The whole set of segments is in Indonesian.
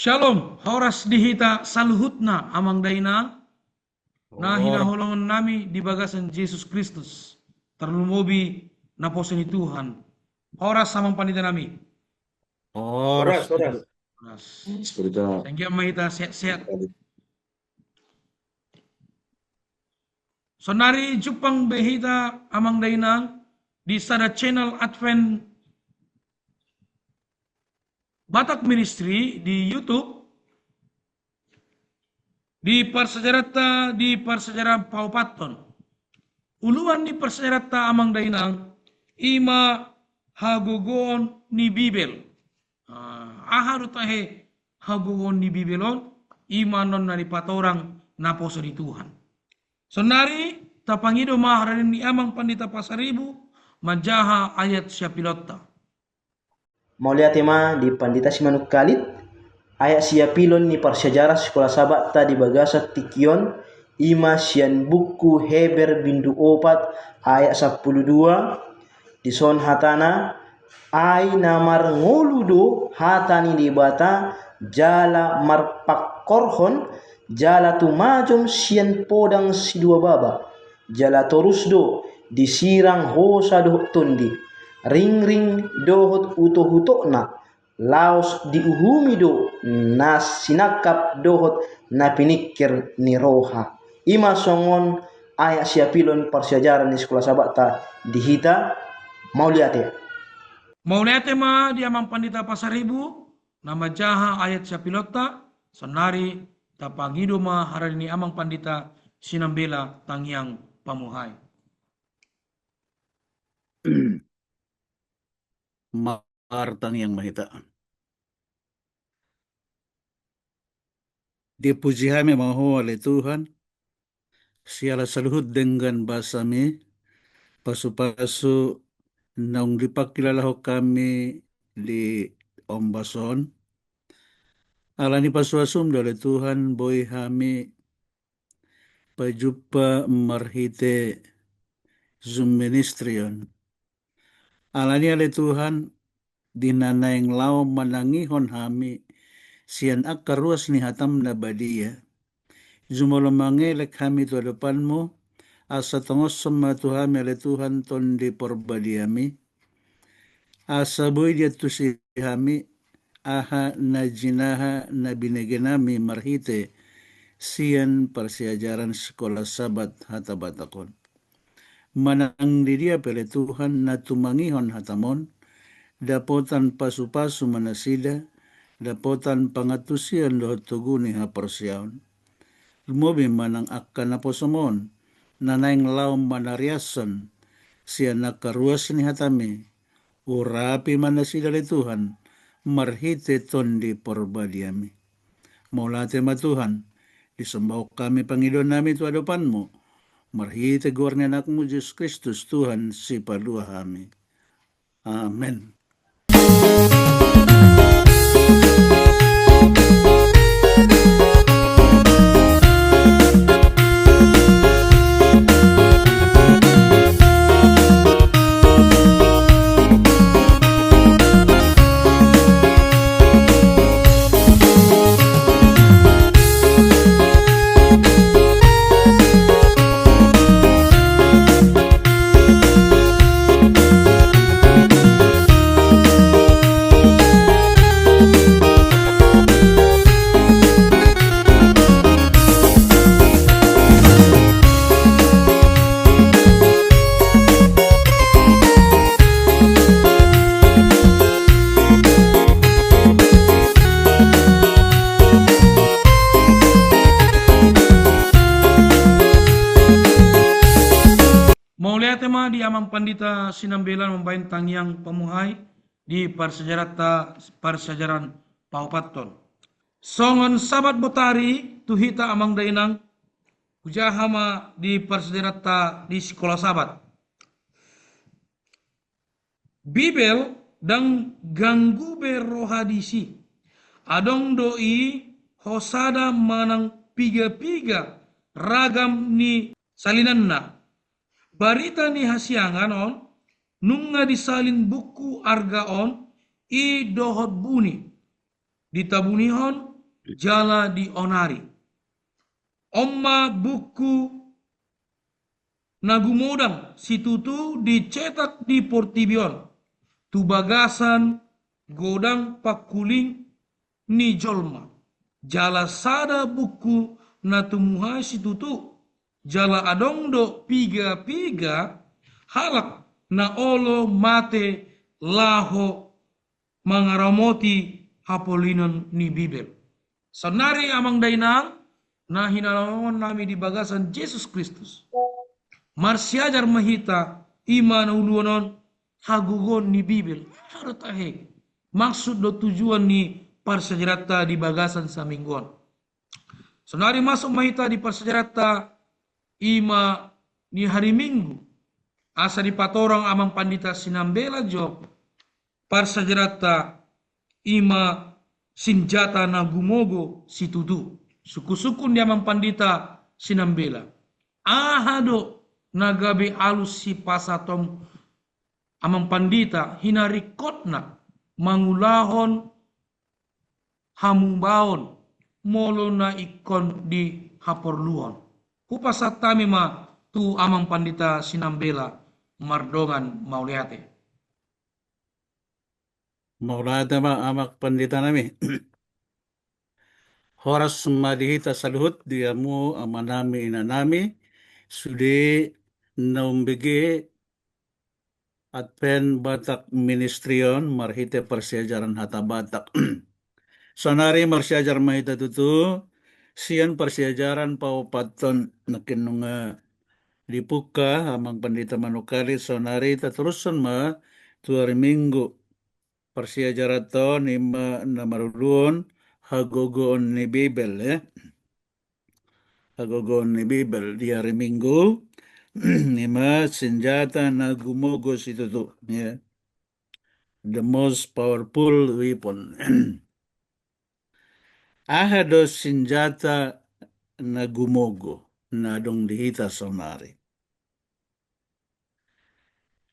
Shalom, horas dihita saluhutna amang dainang, na Or, hinahulungan nami di bagasan Jesus Kristus. Terlumubi na po ni Tuhan. Horas samang panita nami. oras Oras, oras. Horas. Spiritual. Thank you mahita sehat-sehat. So nari jupang behita amang dainang di sada channel Advent Batak Ministry di YouTube. Di persejarah paupaton. Uluan di persejarah amang dainang ima hagugon ni Bibel. Aharu tahe hagugon ni Bibelon ima non nari patorang naposo di Tuhan. So nari tapangido maharanin ni amang pandita pasaribu majaha ayat siya pilota. Maulia tema di Pandita Simanuk Kalit ayat sia pilon ni persejarah sekolah sabat ta di bagasa tikion ima sian buku Heber bindu opat ayat 12 di son hatana ai namar ngoludo hatani di bata jala marpakorhon jala tumajom sian podang si dua baba jala torusdo disirang hosa do tondi ring dohot uto-hutokna laos diuhumi do na sinakap dohot na pinikir ni roha ima songon ayat siapilon persejarah ni sekolah sabata dihita mauliate Ma di amang pandita pasaribu nama jaha ayat siya pilota sonari tapangido maharini amang pandita sinambela tangyang pamuhay. martang yang mahita. Dipuji kami mahu oleh Tuhan, siala saluhut dengan basami, pasu-pasu naung dipakilalaho kami di Ombason. Alani pasuasum oleh Tuhan, boy kami pajupa marhite Zoom ministryon. Alani oleh Tuhan, dinanaing lao manangihon kami sian akaruas ni hatam na badia. Zumalamangelek kami tu hadapanmu, asa tangos sama Tuhan oleh Tuhan ton di perbadiami. Asa boy dia tu si kami, aha na jinaha na binaginami marhite sian persiajaran sekolah sabat hatabatakon. Manang di dia pele Tuhan na tumangihon hatamon, dapotan pasu-pasu manasida, dapotan pangatusian dohot tuguni hapersiaon. Lumobi manang akan naposomon, nanaing laom manariason, siya nakaruas ni hatami, urapi manasida le Tuhan, marhite tondi porbadiami. Maulate ma Tuhan, disembah kami Panginoon namin tu hadapanmu, marhite gornya anakmu Yesus Kristus Tuhan si padua kami. Amen. Tema di amang pandita sinambelan membain tangyang pamuhay di persejaran paupaton. Songon sabat botari tuhita amang dainang ujahama di persejarata di sekolah sabat. Bibel dan ganggu berohadisi adong doi hosada manang piga-piga ragam ni salinanna. Barita ni hasiangan on, nunga disalin buku arga on, i dohot buni. Ditabunihon, jala di onari. Omma buku nagumodang situtu dicetak di Portibion. Tu bagasan godang pakuling ni jolma. Jala sada buku na tumuhay situtu. Jala adong do piga-piga halak na olo mate laho mangaramoti hapolinon ni Bibel. Sanari amang dainang na hinalaman nami di bagasan Jesus Kristus. Marsiajar mahita ima na uluanon hagugon ni Bibel. Harut ahe. Maksud do tujuan ni parsajarata di bagasan sa mingguan. Sanari masuk mahita di parsajarata ima ni hari Minggu. Asa di patorang amang pandita sinambela jo parsajarata ima sinjata na gumogo situtu. Suku-suku ni amang pandita sinambela. Ahado nagabe alus si pasatom amang pandita hinarikotna mangulahon hamumbaon molo na ikon di haporluon. Kupasatami ma tu amang pandita sinambela mardongan mauliate. Maulada ma amak pandita nami. Horas madihita saluhut diamu amanami inanami sudi naumbigi Adven Batak Ministrion marhite persiajaran hata Batak. Sonari marsiajar mahita tutu sian persiajaran paupaton nakinunga dipuka amang pandita manukali sonari terusan ma tuari minggu persiajaraton ima namaruluon hagogoon ni Bibel ya. Hagogoon ni Bibel di hari Minggu ima senjata na gumogos itu tuh ya. The most powerful weapon. Ahado senjata na gumogo na dong dihita sonari.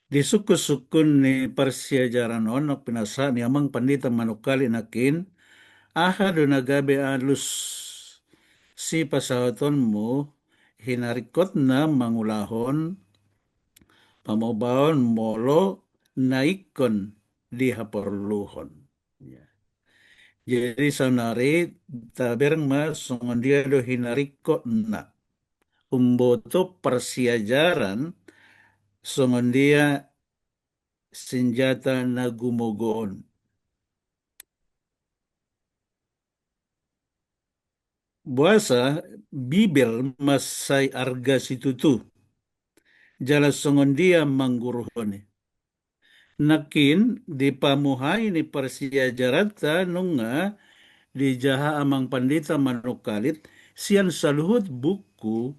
Di suku-sukun ni persiajaran onok pinasa ni amang pandita manukali nakin ahado nagabe alus si pasawaton mo hinarikot na mangulahon pamobawon molo naikon di haporluhon. Jadi sonari taberang ma songon dia do hinarikot na umboto persiajaran songon dia senjata na gumogoon. Buasa Bibel masay arga situtu. Jala songon dia mangguruhoni. Nakin di pamuhay ni persiajarata nunga di jaha amang pandita manukalit siyan saluhut buku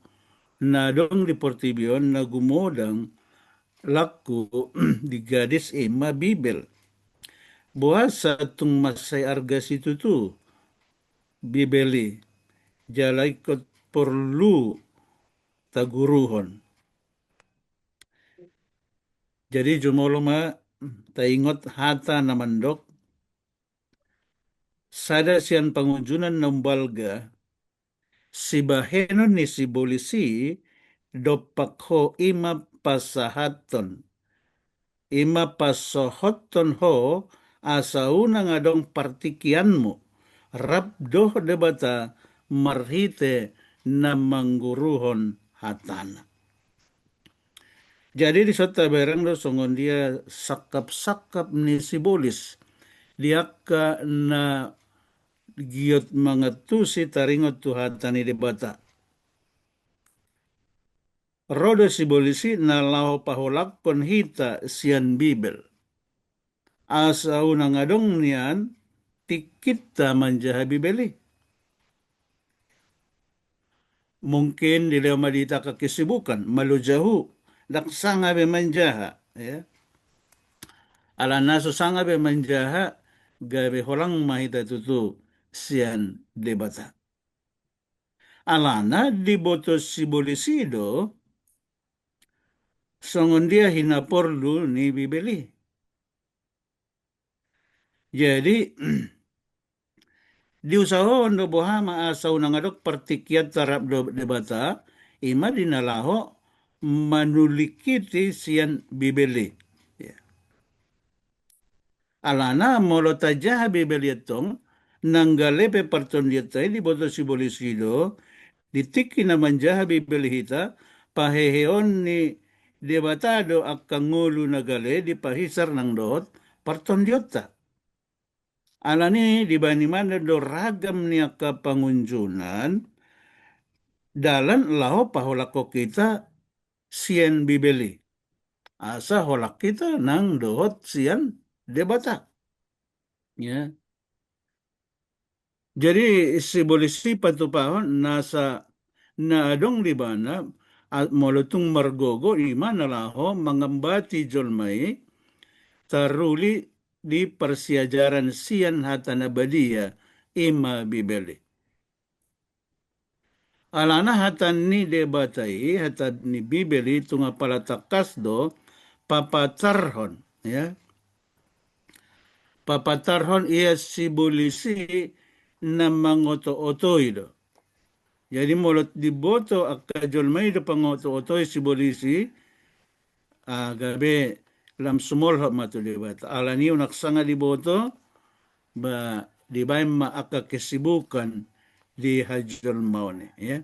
na dong di Portibion na gumodang laku di gadis ima Bibel. Buasa tung masay arga situtu. Bibeli. Jala ikot perlu taguruhon. Jadi jumolo ma taingot hata na mandok sada siyan pangunjunan ng balga si bahenon ni si bolisi dopakho ima pasahaton ima pasohoton ho asauna nga dong partikian mo rabdoh debata marhite na mangguruhon hatana. Jadi di sota berang do songon dia sakap-sakap ni sibolis. Dia ka na giot mangatusi taringot tuhatan ni debata. Rodo sibolisi na lao paholakpon hita sian Bibel. Asa unang adong niyan tikita manjaha Bibeli. Mungkin dili madita ka kisibukan malujahu daksanga be manjaha ya. Alana susanga be manjaha gabe holang mahita tutu sian debata. Alana diboto sibolisido songon dia hinaporlu ni Bibeli. Jadi diusahon do boha maasaw nangadok partikyat tarap do debata ima dinalaho manulikiti sian bibeli. Ya. Alana molotajah bibeli itong nanggalepe partondiatay di boto sibolisido ditiki na manjaha bibeli hita paheheon ni debatado akangulu nagale di pahisar ng dohot partondiota. Alani di mana do ragam niya kapangunjunan dalan laho paholako kita sian bibeli. Asa holak kita nang dohot sian debata. Ya. Jadi sibolisi patupahon nasa naadong di bana at molotung margogo ima nalaho mangambati jolmai taruli di persiajaran sian hatanabadia ima bibeli. Alana hatan ni debatai hatan ni bibeli tunga palatakas do papatarhon ya. Papatarhon ia sibulisi na mangoto-otoy do. Jadi molot diboto akajolmay do pangoto-otoy sibulisi gabe lam sumolho matu debata. Alani unaksanga diboto ba di bay maakakesibukan di hajol maone ya.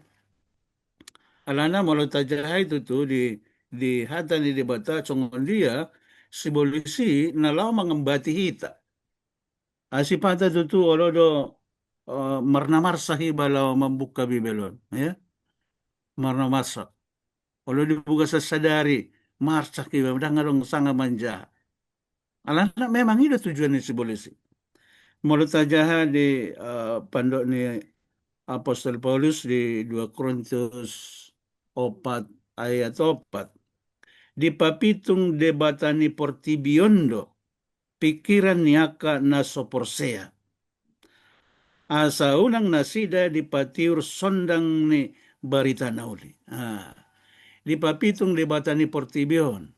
Alana molot tajahay tu di hatan di debata songon dia sibolisi nalaw mangambati hita. Asipata tu olodo marna-marsa hibalaw membuka bibelon ya. Marna-marsa. Olo dibuka sasadari marsa kiba ngarong sanga manja. Alana memang itu tujuan sibolisi. Mulut aja di pandok ni Apostol Paulus di 2 Korintus 4 ayat 4. Di papitung debatani portibiondo pikiran niaka na soporsea. Asa unang nasida di patiur sondang ni barita nauli. Di papitung debatani portibion.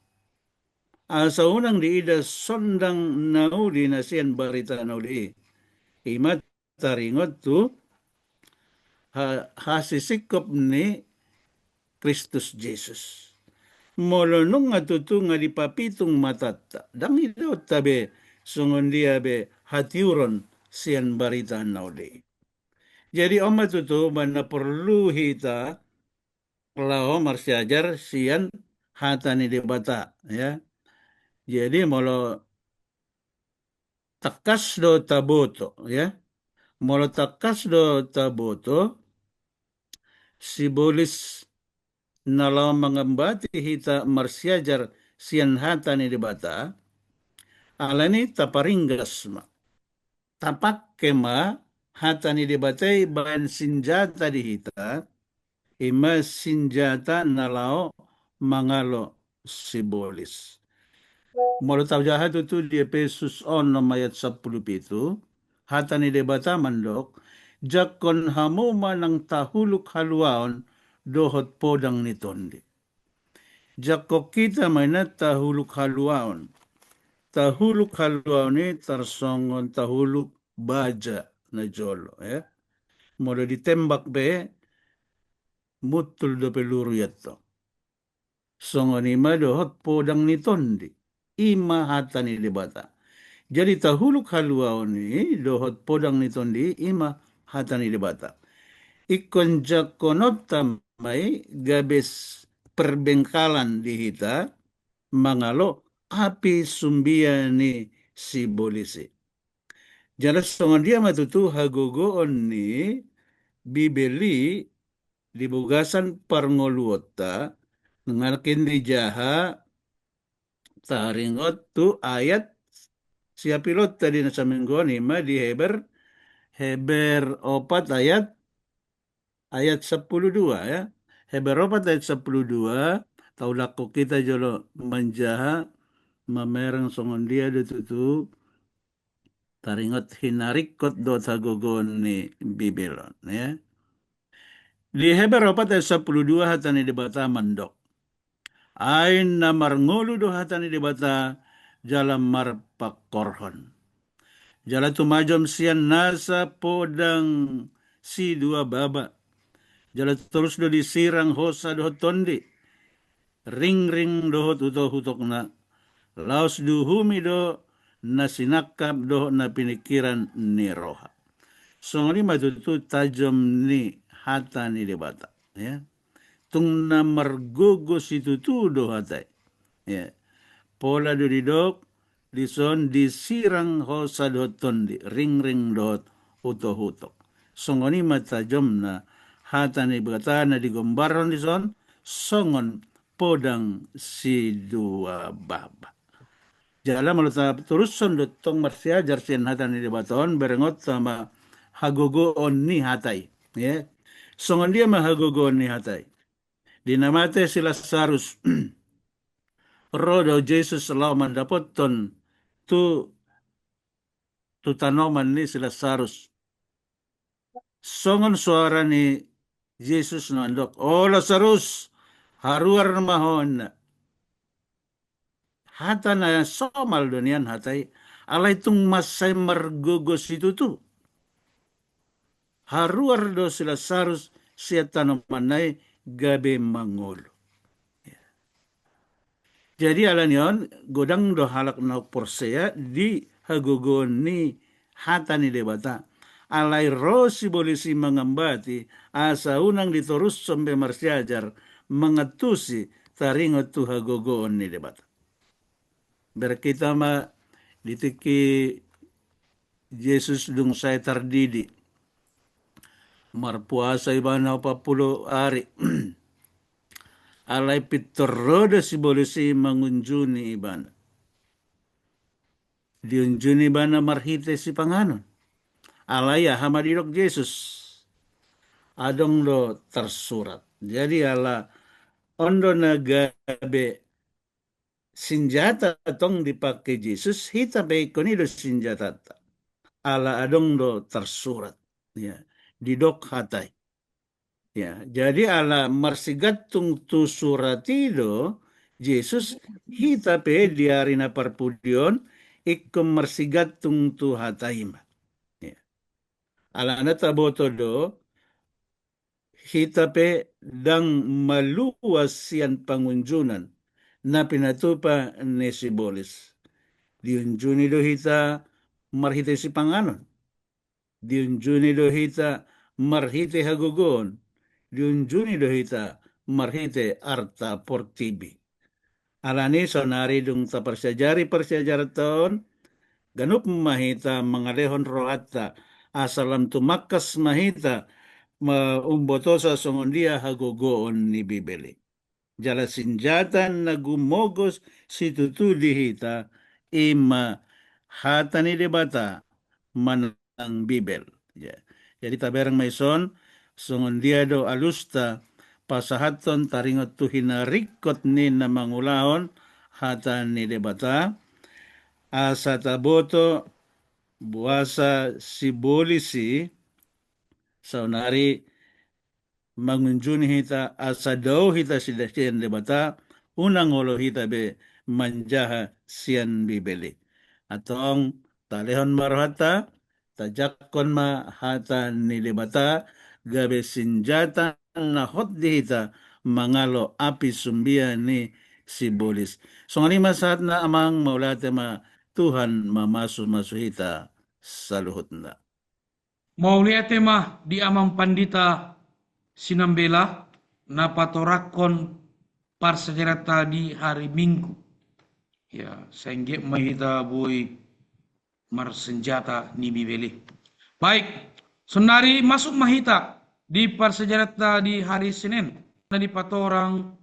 Asa unang diida sondang nauli na siyan barita nauli. Imat taringot tu hasisikop ni Kristus Jesus. Molonong nga tutu nga di papitung matata. Dang ito tabi sungon dia be hatiuron siyan barita nauli. Jadi omat tutu mana perlu hita lao marsiajar siyan hatani debata ya. Jadi molo takas do taboto ya. Molo takas do taboto sibolis nalau mangambati hita marsiajar sian hatani debata alani taparinggas ma. Tapak kema hatani debatai bahan sinjata di hita ima sinjata nalau mangalo sibolis. Molo jahat itu di Efesus 6 ayat 10 hata ni debata mandok jakon hamuma ng tahuluk haluaon dohot podang nitondi. Jakok kita mana tahuluk haluaon. Tahuluk haluaon ni tarsongon tahuluk baja na jolo. Molo ditembak be mutul do peluru yato. Songon ima dohot podang nitondi. Ima hata ni debata. Jadi tahuluk haluaon ni dohot podang nitondi ima hata ni debata. Ikon jakonot tamay gabes perbengkalan di hita mangalo api sumbia ni si bolisi. Jelas songon dia matutu hagogoon ni bibeli di bugasan parngoluota ngarkin di jaha taringot tu ayat siya pilot tadi na sa minggo ni ma di Heber 4 ayat 12 ya. Heber 4 ayat 12 taulako kita jolo manjaha mamerang songon dia tu taringot hinarikot do tagogon ni Bibelon ya. Di Heber 4 ayat 12 hatani debata mandok. Ain na marngulu do hatani debata jalam marpakorhon. Jala tumajom sian nasa podang si dua baba. Jala terus do disirang hosa do tondi. Ring do hutok na. Laos duhumi do na sinakap do na pinikiran ni roha. So ngani matutu tajam ni hata ni debata. Ya. Tung na margugos itu tu do hatai. Ya. Pola do didok dison disirang hosa do tondi. Ring do hutok. So ngani matajam na hata ni debata na digombaron dison songon podang si dua baba. Jala malata teruson dotong marsia jarsian hatan ni debaton berengot sama hagogo on ni hatai. Ya. Songon dia mahagogo on ni hatai. Dinamate sila sarus rodo Jesus lau mandapoton tu tanoman ni sila sarus. Songon suara ni Jesus nandok. Oh Lazarus haruar mahon na. Hata na somal donian hatai. Alay tung masay margugos itu tu. Haruar do sila sarus siya tanomanay gabi mangulo. Jadi alan yon godang do halak na porsea di hagogon ni hata ni debata. Alay rosi bolisi mangambati asa unang ditorus sombe marsiajar mengatusi taringot tu hagogon ni debata. Berkita ma ditiki Yesus dung saya tardidi. Marpuasa ibana 40 hari. Alay pitoroda si bolisi mangunjuni ibana. Diunjuni ibana marhite si panganon. Alaya hamadilok Yesus. Adong do tersurat. Jadi ala ondo nagabe senjata tong dipakai Yesus hita baikoni do senjata. Ala adong do tersurat. Ya, didok hatai. Ya, jadi ala marsigatung tu suratido Yesus hita pe diarina parpudion ikum marsigatung tu hataima. Ya. Ala anata boto do hita pe dang maluwas sian pangunjunan na pinatupa ni Sibolis. Diunjuni do hita marhite si panganon. Diunjuni do hita marhite hagugon. Diunjuni do hita marhite arta portibi. Alani sonari dung ta persajari taon ganup mahita mangalehon rohata asalam tumakas mahita umbotosa songondia hagogoon ni Bibeli. Jala sinjatan na gumogos situtu dihita ima hata ni debata manang Bibel. Ya. Jadi taberang maison songondia do alusta pasahaton taringot tu hinarikot ni na mangulahon hata ni debata asa taboto buasa sibolisi saunari mangunjuni hita asa daw hita sidakian debata unang holo hita be manjaha sian Bibeli. Atong talehon marhata tajakon ma hata ni debata gabe sinjata na hot dihita mangalo api sumbia ni Sibolis. So ngalima saat na amang maulate ma Tuhan mamasu-masuhita sa luhut na. Mauliate mah di amang pandita sinambela na patorakon parsajarata di hari Minggu. Ya, sehingga mahita boy marsenjata ni Bibeli. Baik, sonari masuk mahita di parsajarata di hari Senin na di patorang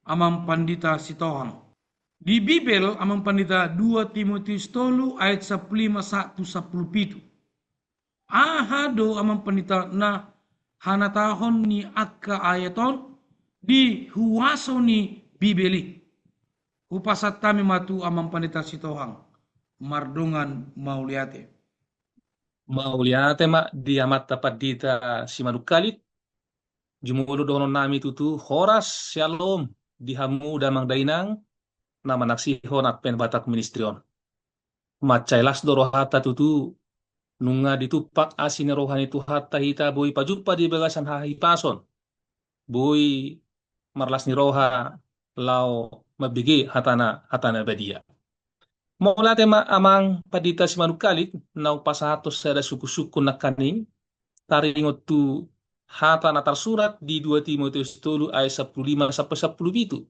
amang pandita sitohang. Di Bibel amang pandita 2 Timotius 3 ayat 15-17. Ahado amang pandita na hanatahon ni akka ayaton di huwaso ni Bibeli. Upasat kami matu amang pandita sitohang. Mardungan mauliate. Mauliate mak di amat tapat dita si manukalit. Jumulo donon nami tutu horas shalom di hamu damang dainang na manaksihon at penbatak ministrion. Macailas doro hata tutu nunga ditupak asine rohani tu hata hita boy pajumpa di bagasan hahipason boy marlas ni roha lao mabigi hatana badia. Mula tema amang padita si manukalit nau pasahatos sada suku-suku na kaning taringot tu hata na tersurat di 2 Timotius 3 ayat 15 sampai 17.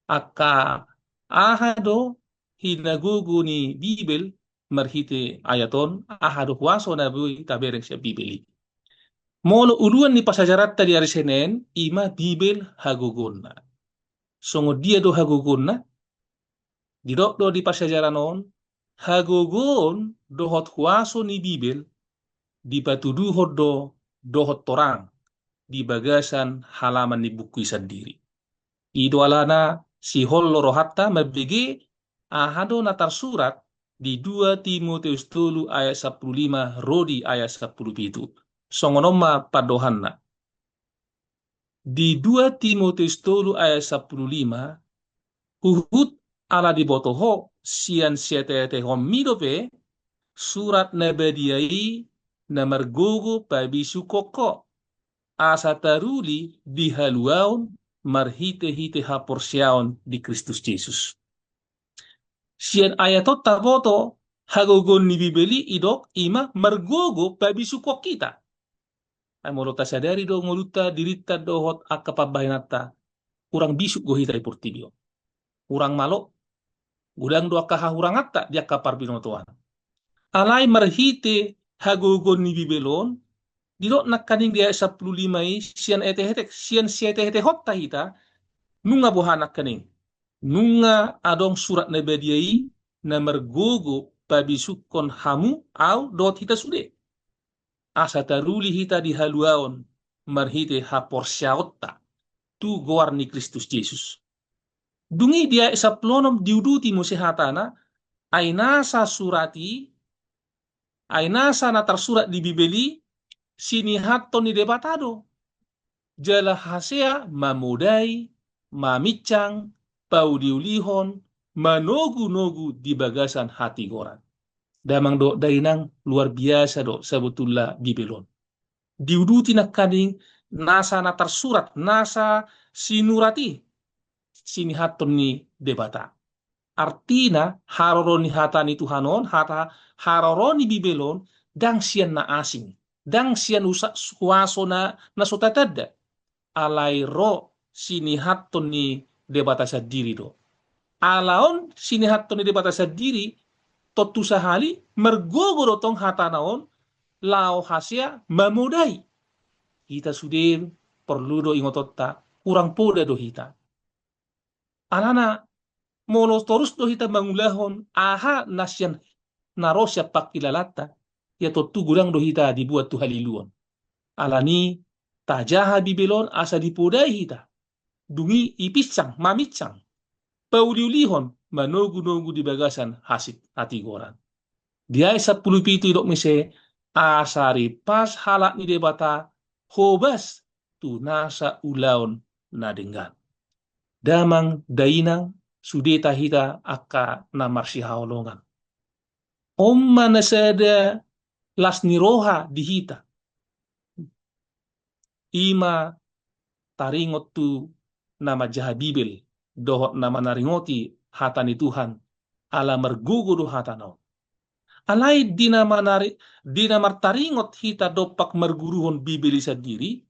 Aka ahado hinagugu ni Bibel marhite ayaton ahado huaso na buy tabereng siya Bibeli. Molo uluan ni pasajarat tadi hari Senin ima Bibel hagugun na. Songo dia do hagugun na didok do di pasajaranon hagugun dohot huaso ni Bibel di patuduhod do dohot torang di bagasan halaman ni buku sendiri. Ido alana si hollo rohatta mabigi ahado na tersurat di 2 Timotius 3 ayat 15 rodi ayat 17. Songonoma padohanna. Di 2 Timotius 3 ayat 15 huhut ala dibotoho sian siatete homidope surat nabadiai na margogo pabisu koko asa taruli dihaluaon marhite-hite haporsyaon di Kristus Yesus. Sian ayatot taboto hagogon ni Bibeli idok ima margogo pabisu kok kita. Ay molota sadari do ngoluta dirita dohot akapabahinata urang bisuk gohita iportibio. Urang malo gudang do akahahurangata di akaparbinotoan. Alay marhite hagogon ni Bibelon didok nakaning dia 15 sian etehetek sian sietehete hotta hita nunga bohanak kaning nunga adong surat na badiai na margogo pabisukon hamu au dot hita sude asa taruli hita di haluaon marhite haporsyaotta tu goar ni Kristus Yesus dungi dia isaplonom diuduti musehatana ay nasa surati ay nasa na tersurat di Bibeli sinihaton ni debatado jala hasea mamudai mamicang paudiulihon manogu-nogu di bagasan hati goran damang do dainang luar biasa do sebetulnya Bibelon diuduti na kading nasa na tersurat nasa sinurati sinihaton ni debata artina haroroni hatani Tuhanon hata haroroni Bibelon dang sian na asing dang sian usak suaso na sotatadda alay ro sinihaton ni debata sa diri do alaon sinihaton ni debata sa diri totu sahali mergogo tong hatanaon lao hasia mamudai kita sudir perlu do ingototta kurang poda do hita alana mono terus do hita mangulahon aha nasyan narosya pakilalata ya totu gurang do hita dibuat tu haliluon alani tajaha Bibelon asa dipodai hita dungi ipisang mamicang pauliulihon manogu-nogu di bagasan hasit hati goran dia 10 pitu dok mise asari pas halak ni debata hobas tu nasa ulaon na denggan damang dainang sudeta hita akka na marsihaolongan omma nasada las niroha di hita ima taringot tu nama jaha Bibel dohot nama naringoti hatani Tuhan ala mergugu do hatano alai dinamar taringot hita dopak merguruhon Bibeli sendiri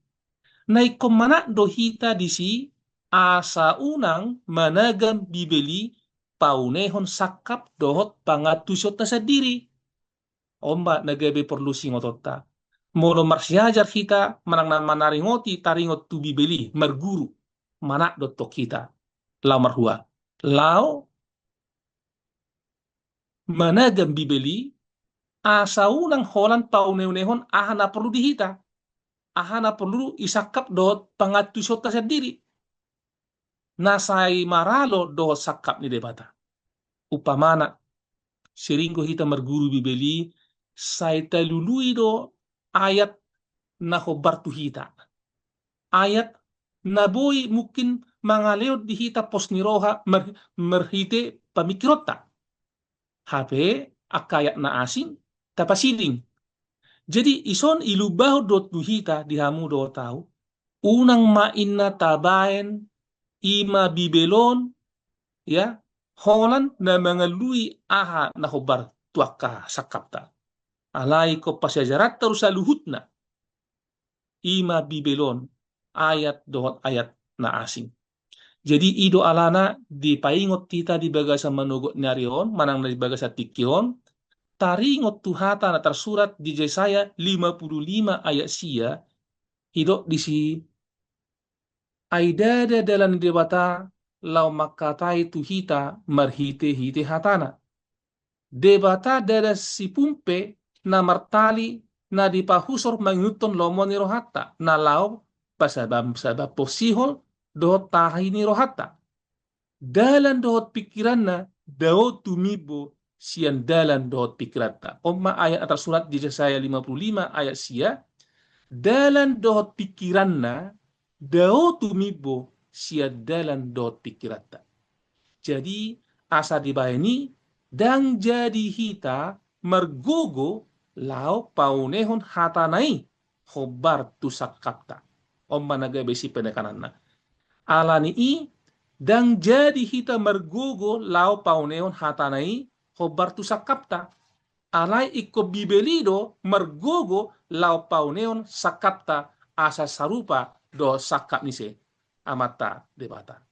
naikom mana do hita disi asa unang managam Bibeli paunehon sakap dohot pangatusot na sendiri omba nagabe perlu singototta mono marsiajar kita manang manaringoti taringot tu Bibeli merguru manak dotok kita lau marhua lau managam Bibeli asa unang holan paunehon ahana perlu dihita ahana perlu isakap dot pangatusota sendiri nasai maralo dot sakap ni debata upamana seringgo hita merguru Bibeli saita lului do ayat na hobartu hita ayat na boy mungkin mangaleod di hita pos niroha merhite pamikirota hape akayak na asin tapasiling. Jadi ison ilubaw dot duhita dihamu do tao. Unang main na tabaen ima bibelon ya holan na mga lui aha na hubar tuaka sakapta. Alay ko pasyajarat taru sa luhut na ima bibelon ayat dohot ayat na asin. Jadi ido alana di paingot tita di bagasa manugot nyarion, manang na di bagasa tikyon, taringot tuhata na tersurat di Yesaya 55 ayat sia, ido di si aidada dalam debata lau makatai tuhita marhite-hite hatana. Debata dada si pumpe na martali na dipahusor manguton lomo ni rohata na lau pasabab posihol dohot tahi ni rohata. Dalan dohot pikiran na daot tumibo sian dalan dohot pikiran. Omma ayat atas surat di Yesaya 55 ayat sia, dalan dohot pikiran na daot tumibo sian dalan dohot pikiran. Jadi asa dibayani dang jadi hita mergogo lau paunehon hatanai hobar tusak kapta. Omma nagabesi penekanan na. Alani i dang jadi hita mergogo lau pauneon hatanai hobar tu sakapta. Alai ikko bibelido mergogo lau pauneon sakapta asa sarupa do sakap nise amata debata.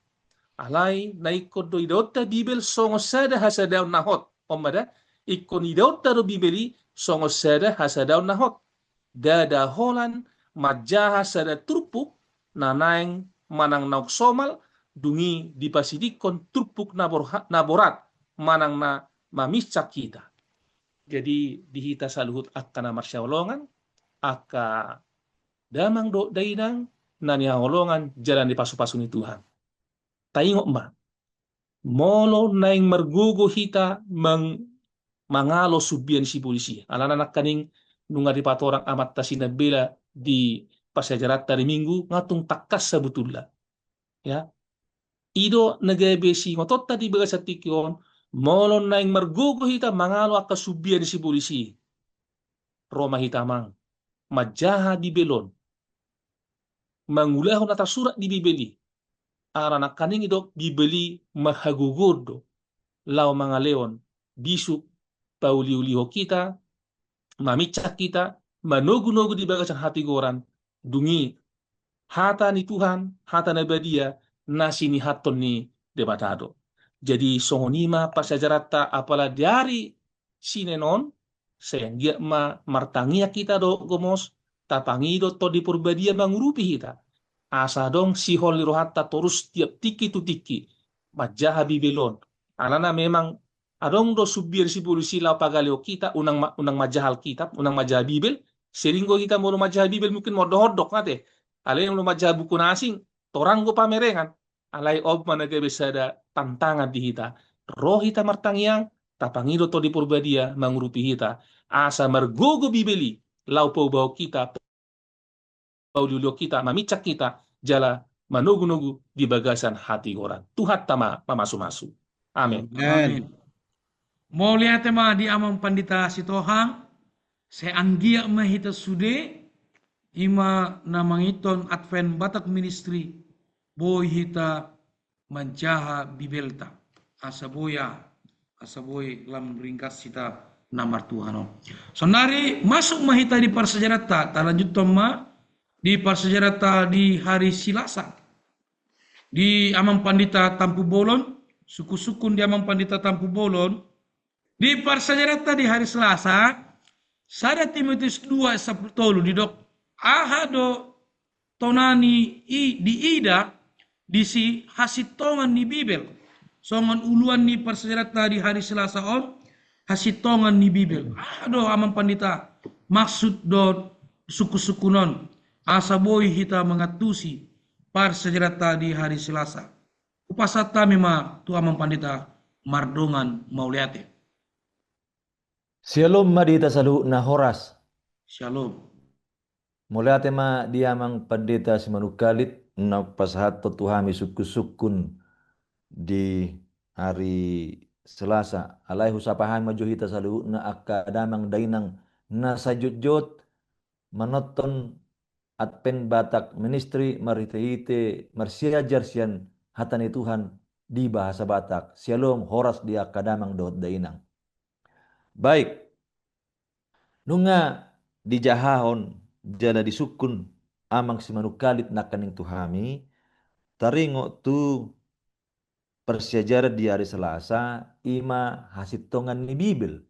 Alai na ikko do idota bibel songo sada hasadaw nahot. Omada ikko idota do bibeli songo sada hasadaw nahot. Dada holan majaha sada turpuk nanaeng manang nauk somal dungi dipasidikon turpuk naborat manang na mamiscak kita. Jadi dihita saluhut akka na marsyawolongan akka damang do dainang nani holongan jalan di pasu-pasu ni Tuhan. Taingok ma molo naing mergugo hita mangalo subian si polisi. Alana nakaning nunga di patorang amat tasinabela di pasyajarat dari minggu ngatung takas sebetulnya. Ya, ido nagebesi ngotot tadi baga sa tikyon molon naing margogo hita mangalo akka subian si polisi. Roma hitamang majaha di belon mangulahon atas surat di bibeli arana kaning ido bibeli mahagugurdo lau mga leon bisuk pauliuliho kita mamicak kita manogu-nogu di bagasan hati goran dungi hata ni Tuhan hata na badia nasi ni haton ni debatado. Jadi songonima pasajarata apala dari sinenon sehingga martangia kita do gomos tapangido to di purbadia mangurupi kita asa dong si holi rohata terus tiap tiki tu tiki majaha bibelon alana memang adong do subir si polisi lau pagaleo kita unang majahal kitab unang majah bibel seringgo kita mau majah bibel mungkin mau dohodok ngate alay yang majah buku nasing torang go pamerengan alay ob managa besada tantangan di hita roh hita martangiang tapangido to di purbadia mangurupi hita asa mergogo bibeli lau pau kita paululio kita mamicak kita jala manugu-nugu di bagasan hati orang Tuhan tama mamasu-masu amin. Amin. Mau lihat tema di amang pandita sitohang se anggia mahita sude ima namangiton Advent Batak Ministry boy hita manjaha bibelta asaboy lam ringkas kita namar Tuhano. Sonari masuk mahita di parsejarata talanjut toma di parsejarata di hari Selasa di amang pandita Tampu Bolon suku-sukun di amang pandita Tampu Bolon di parsejarata di hari Selasa sada Timotius 2:10 di dok ahado tonani di ida di si hasitongan ni Bibel songan uluan ni parsejarata di hari Selasa om hasitongan ni Bibel ahado amang pandita maksud do suku-sukunon asa boy hita mengatusi parsejarata di hari Selasa upasata mema tu amang pandita mardongan mauliate. Shalom madita salu na horas. Shalom. Mulai tema dia mang pendeta si manukalit na pasahat tuhami suku-sukun di hari Selasa alai husapahan majuhita salu na akadamang dainang nasajudjot manoton at pen batak ministry marite marsiajar sian hatani Tuhan di bahasa Batak sialom horas dia kadamang dot dainang. Baik, nunga dijahahon jala disukun amang si manukalit nakaning tuhami taringo tu persiajar di hari Selasa ima hasitongan ni Bibil.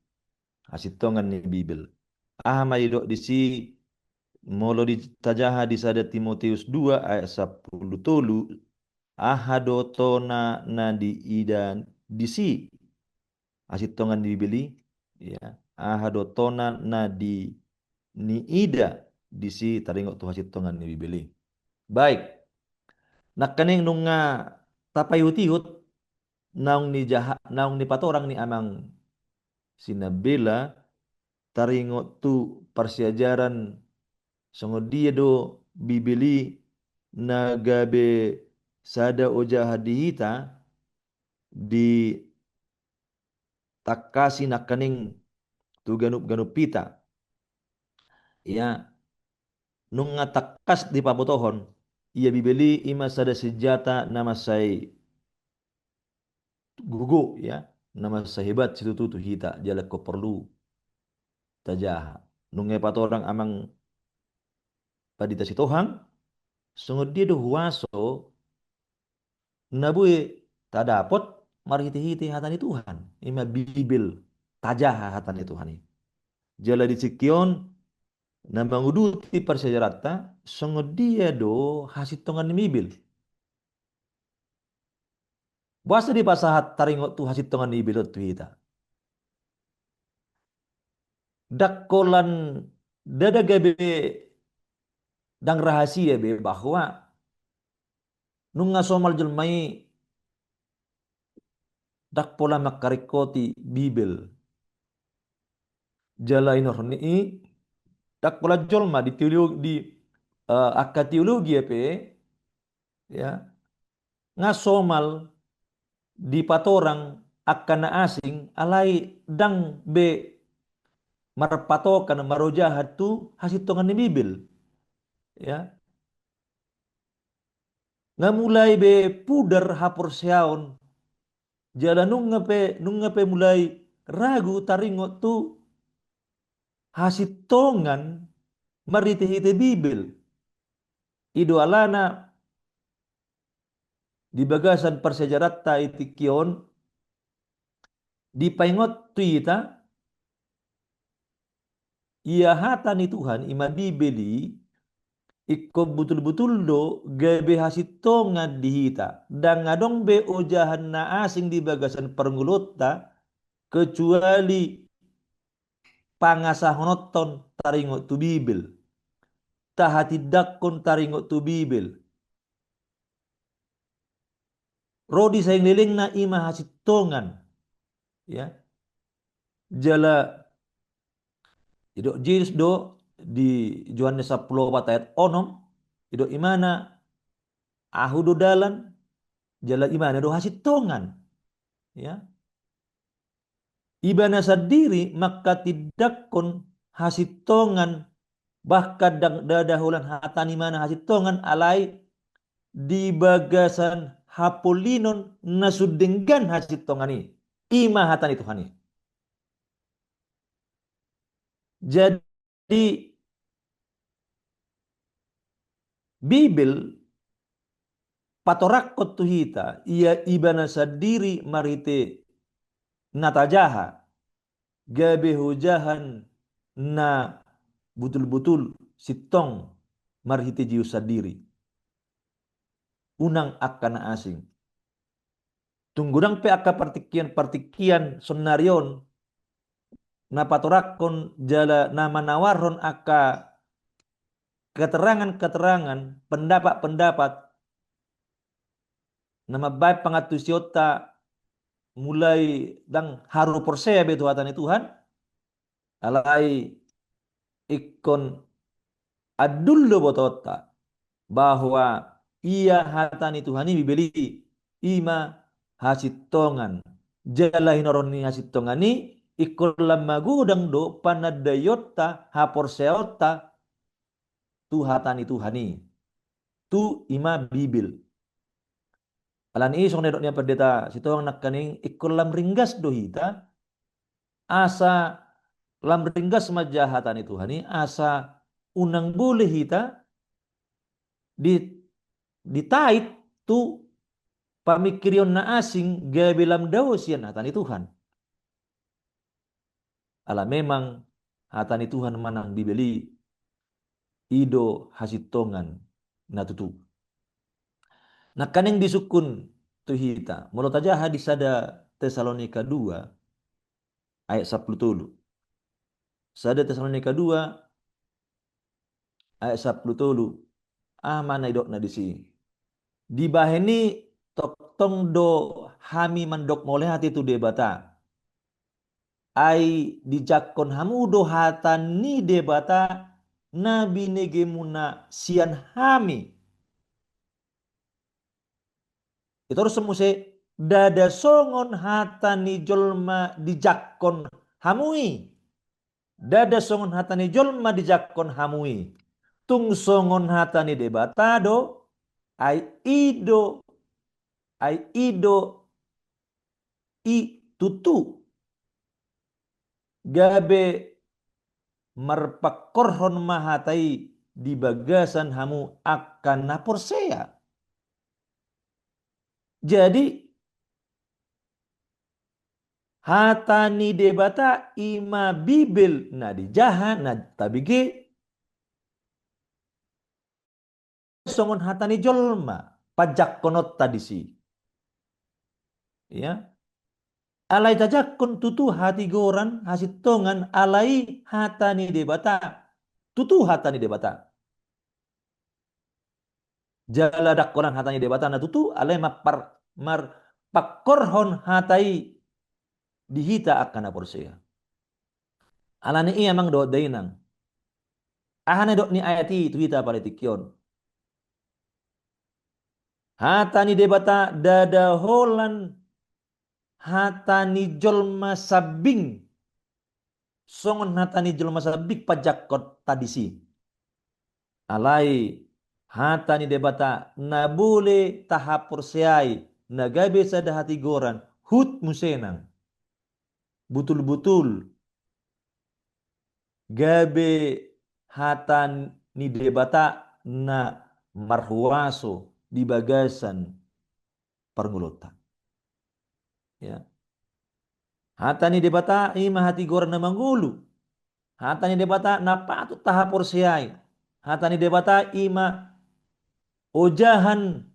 Hasitongan ni Bibil. Ahma idok di si molo ditajaha di sada Timotius 2 ayat 10 tolu ahadotona na di ida di si hasitongan ni Bibili ya ahadotona na di ni ida di si taringok tu hasitongan ni Bibili. Baik. Nakaning nunga tapayutihut naung ni patorang ni amang sinabela taringo tu persiajaran songod dia do Bibili nagabe sada oja hadihita di takasi nakaning tu ganup pita ya nung nga takas di pabotohon ia Bibili ima sada senjata nama say gugu ya nama sahibat situ tu hita jala ko perlu tajaha nunge patorang amang padita sitohang sungod dia do huwaso nabui tadapot marhiti-hiti hatani Tuhan ima Bibil tajaha hatani Tuhan jala di sikion na manguduti persejarata sungod dia do hasitongan ni Bibil basa di pasahat taringot tu hasitongan ni Bibil tu hita dakkolan dadagabe dang rahasia be bahwa nung nga somal jelmai dakpola makarikoti Bibel jala inorni dakpola jolma di teologi di akka teologi pe ya nga somal di patorang akan na asing alai dang be marpatokan marojahat tu hasitongan ni Bibel ya nga mulai be pudar hapor siaon jala nung ngape mulai ragu taringot tu hasitongan marite-hite Bibel ido alana di bagasan persejarata itikion di paingot tu ita ia hata ni Tuhan ima Bibeli iko betul-betul do gabe hasitongan dihita dan ngadong be ojahan na asing di bagasan perngulota kecuali pangasah noton taringot tu Bibel tahati dakon taringot tu Bibel rodi sayang liling na ima hasitongan ya jala ido jiris do di Yohanes 10 ayat 6 ido imana ahudo dalan jala imana do hasitongan ya ibana sadiri maka tidak kon hasitongan bahkan dadahulan hatani mana hasitongan alai di bagasan hapolinon nasudenggan hasitongan ini ima hatani Tuhan ini jadi Bibel patorakot tuhita ia ibana sadiri marite natajaha gabe hujahan na betul-betul sitong marhite jiu sadiri unang akan asing tunggurang pe akka partikian sonarion na patorakon jala na manawaron akka keterangan-keterangan pendapat-pendapat na mabay pangatusyota mulai dang haru persea betu hatani Tuhan alai ikon adullo botota bahwa ia hatani Tuhan ini Bibeli ima hasitongan jala hinoroni hasitongani ikulam magudang do panadayota haporseota tu hatani tuhani tu ima bibil alan isong nedoknya pendeta sitong nakaning ikulam ringgas do hita asa lam ringgas majahatani tuhani asa unang boleh hita di ditait tu pamikirion na asing gabilam daw siyan hatani Tuhan. Ala memang hatani Tuhan manang bibeli ido hasitongan na tutu. Nah kaning disukun tu hita. Mulut aja hadis ada Tesalonika 2 ayat 10. Sada Tesalonika 2 ayat 10. Mana idok na disi. Di baheni tong do hami mandok moleh hati tu debata. Ai dijakon hamu do hatani debata nabi negemuna sian hami. Itu harus semuse dada songon hatani jolma dijakon hamui. Dada songon hatani jolma dijakon hamui. Tung songon hatani debata do ai ido i tutu gabe marpakorhon mahatai di bagasan hamu akan naporsea. Jadi hatani debata ima bibel na dijaha na tabige songon hatani jolma pajak konot tadisi. Ya. Alai tajakun tutu hati goran hasitongan alai hatani debata. Tutu hatani debata. Jala dakkoran hatani debata na tutu alai mar pakorhon hatai dihita akan aporsea. Alani iya mang do dainang. Ahane dok ni ayati tu hita palitikyon. Hatani debata dada holan hatani jolma sabing. Songon hatani jolma sabing pajak kot tadisi. Alai hatani debata na bule tahapurseai nagabe sada hati goran hut musenang. Betul-betul gabe hatan ni debata na marhuaso di bagasan perngulutan. Ya. Hatan ni debata ima hati goran na mangulu. Hatan ni debata na patut tahapor siai. Hatan ni debata ima ojahan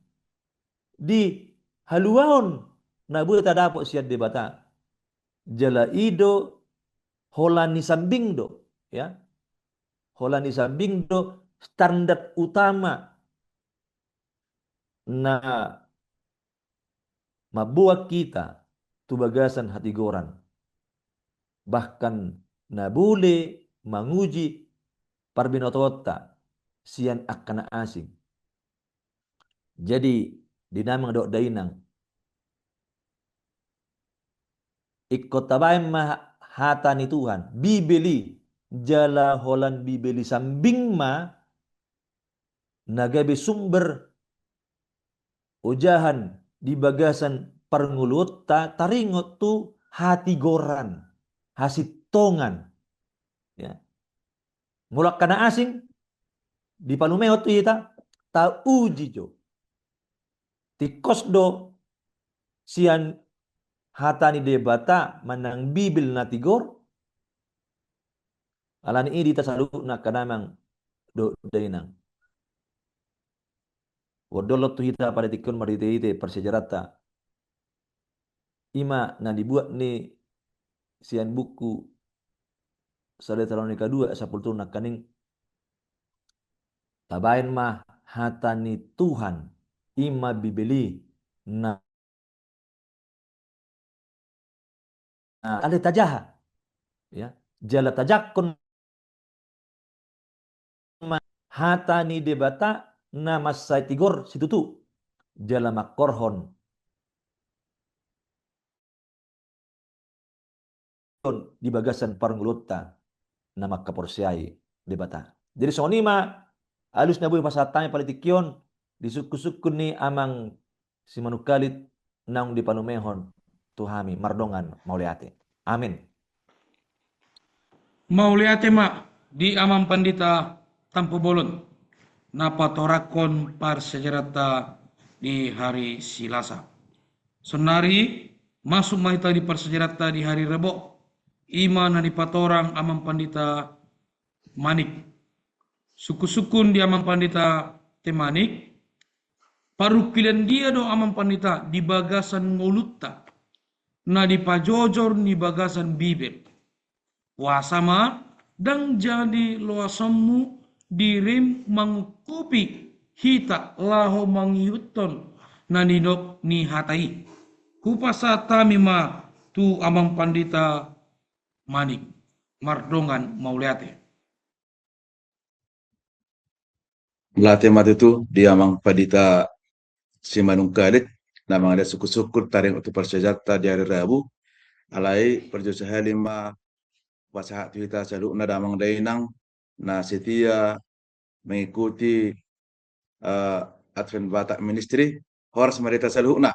di haluaon na buat tadapok siat debata. Jala ido holani sambindo, ya. Holani sambindo standar utama na mabuat kita tu bagasan hati goran. Bahkan na bule manguji parbinotota sian akan asing. Jadi dinamang dok dainang ikut tabai hatani Tuhan bibeli jala holan bibeli sambing ma nagabe sumber ujahan di bagasan perngulut taringot tu hati goran hasitongan ya mulak kana asing di palumeo tu ita ta uji jo tikos do sian hatani debata manang bibil na tigor alani ini tasalu na kanamang do dainang wodolot tu hita pada tikun marite persejarata ima na dibuat ni sian buku Sada Tesalonika 2 sapuluh na kaning tabain mah hatani Tuhan ima bibeli na ada tajaha ya jala tajakun hatani debata nama sai tigor situtu jala makorhon tikion di bagasan parangulutta na makaporsyai di bata. Jadi sonima alus na buhay pasatanya palitikion disukun ni amang si manukalit nang di panumehon tuhami mardongan mauliate. Amin. Mauliate ma di amang pandita tampo bolon napatorakon par sejarata di hari Silasa. Sonari masuk mahita di persejarata di hari Rebo. Ima na dipatorang amang pandita Manik. Suku-sukun di amang pandita Temanik. Parukilan dia do amang pandita di bagasan ngulutta. Na dipajojor di bagasan Bibel. Wasama dang jadi loasammu dirim mangukupi hita laho mangiuton na ninok ni hatai. Kupasata mima tu amang pandita Manik mardongan mauliate. Latih mati tu dia amang pandita si manungkalit namang ada suku-suku taring untuk persejarata di hari Rabu alai perjusaha lima wasahat kita selalu na damang dainang na setia mengikuti Advent Batak Ministry horas merita selalu na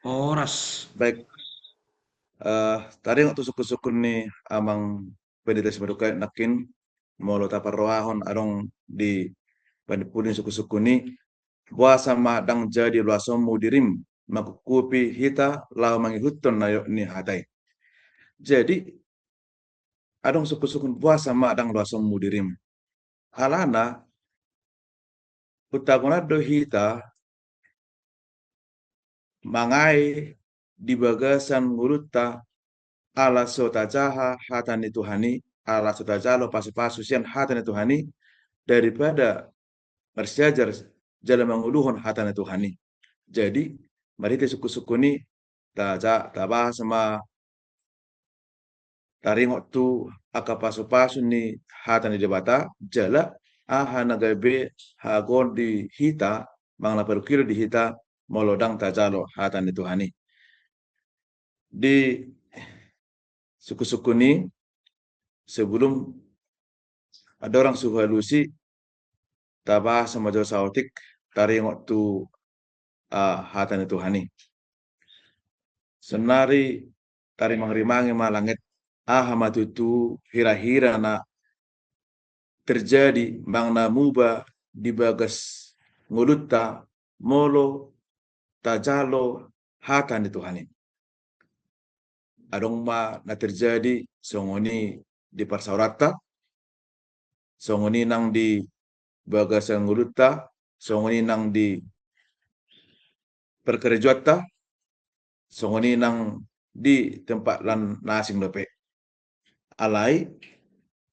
Oras. baik taring untuk suku-suku ni amang pendeta si manungkalit nakin molo taparroahon arong di panipulin suku-suku ni buasa madang jadi luasom mudirim makukupi hita lau mangihuton na ni hatai. Jadi adong suku-suku buasa madang luasom mudirim. Alana utagonado hita mangai di bagasan ngurutta ala sota jaha hatani Tuhani ala sota jalo pasu-pasu sian hatani Tuhani daripada bersejar jalan menguluhon hatani Tuhani. Jadi mari suku-suku ni tabah sama taringok tu aka pasu-pasu ni hatani debata jala aha nagabe hagon di hita mangla perukiro di hita molodang tajalo hatani Tuhani. Di suku-suku ni sebelum ada orang suku halusi tabah sama jauh sautik taringok tu hatani Tuhani. Senari tari mangrimangi malangit aha matutu hira-hira na terjadi mangna muba di bagas ngulutta molo tajalo hatani Tuhani. Adong ma na terjadi songoni di parsaurata, songoni nang di bagas ngulutta, songoni nang di perkerjata, songoni nang di tempat lan nasing lope. Alai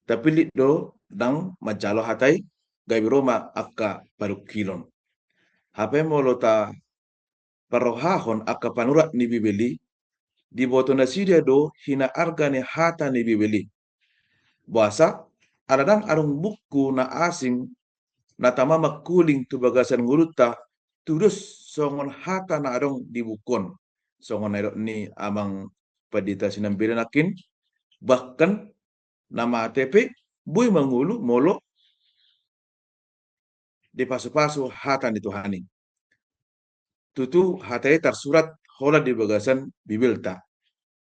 tapi do dang majalo hatai gabi Roma akka parukilon. Hape molota parohahon akka panurat ni Bibeli di botona sidia do hina arga ni hata ni Bibeli. Bahasa aladang arung buku na asing na tamama kuling tu bagasan ngurutta turus songon hata na arong dibukon. Songon na ni amang padita sinambilanakin bahkan nama ATP bui mangulu molo di pasu-pasu hatan di Tuhani. Tutu hatai tersurat hola di bagasan Bibelta.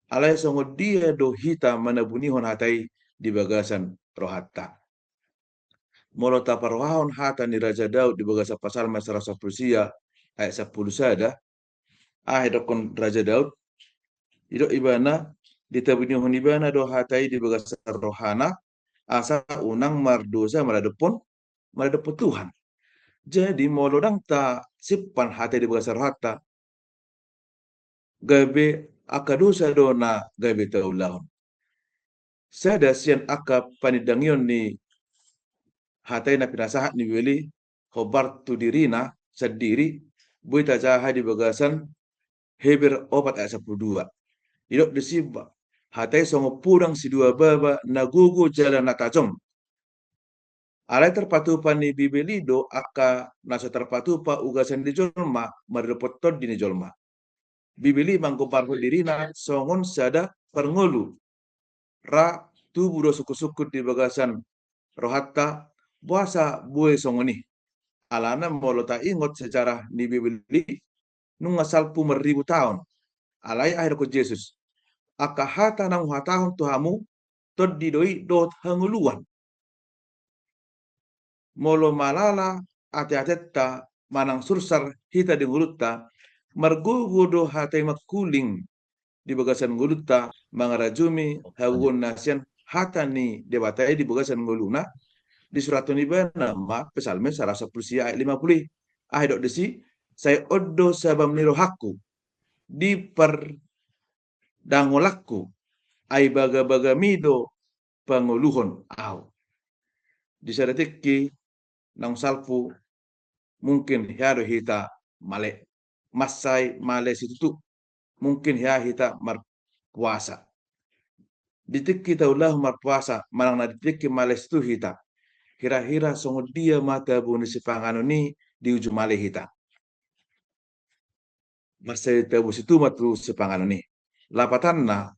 Alai songo dia do hita manabunihon hatai di bagasan rohatta. Molo taparwahon hatan di Raja Daud di bagasan pasal masalah Sapusia ayat 10 sada. Dokon Raja Daud idok ibana ditabunihon ibana do hatai di bagasan rohana asa unang mardosa maradepon Tuhan. Jadi molodang ta sipan hati di bagasan rohata gabe akadusa do na gabe taulahon. Sada sian aka panidangyon ni hatai na pinasahat ni Bibeli hobar tu dirina sadiri buita jaha di bagasan Heber 4 ayat 12. Idok disibba hatai songo purang si dua baba nagugu jalan natajong. Alai terpatupa ni Bibeli do aka nasa terpatupa ugasan di jolma maridopotod di jolma. Bibeli mangkuparho dirina songon sada perngulu ra tubuh do suku-suku di bagasan rohatta buasa bue songoni alana molo ta ingot sejarah ni Bibeli nung asal 1000 tahun alai akhir ko Yesus akahata nang hatahon tuhamu tod didoi dot hanguluan molo malala ate-atetta manang sursar hita di ngulutta margugudo hatai makuling di bagasan ngulutta mangarajumi hawon nasian hata ni debatai di bagasan nguluna di surat bana ma pesalme sarasa puluh ayat 50 dok desi saya oddo sabam niro hakku di per dangolakku ai baga-baga mido panguluhon au di sadatiki nang salpu mungkin hiado hita male masai male situ mungkin ya hita marpuasa ditik kita ulah marpuasa manang na ditik male situ hita hira-hira songo dia mata buni sipangano ni di ujung male hita masa tabu situ matu sipangano ni lapatanna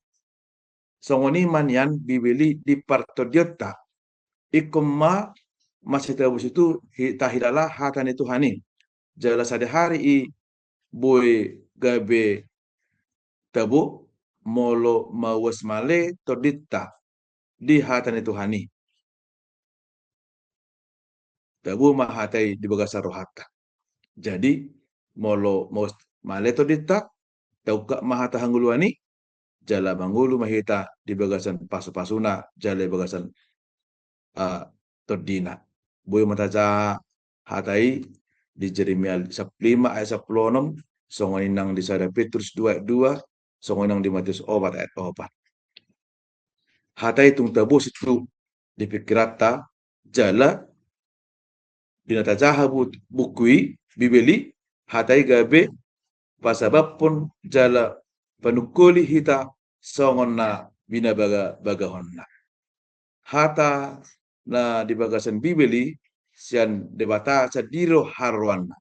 songo ni manian bibeli di partodiota ikumma masih tabu situ hita hidala hatan itu hani jala sade hari i boy gabe tabu molo mawas male todita di hatan itu hani tabu mahatai di bagasa rohata jadi molo mawas male todita tauka mahata hanguluani jala mangulu mahita di bagasan pasu-pasuna jala bagasan todina boy mataja hatai di Jeremia 5 ayat 16 songon nang di sada Petrus 2 ayat 2 songon nang di Matius 4 ayat 4 hatai tung tabus itu dipikirata jala binatajaha bukui bibeli hatai gabe pasabab pun jala panukuli hita songon na binabaga bagahonna hata na di bagasan bibeli sian debata sadiro harwana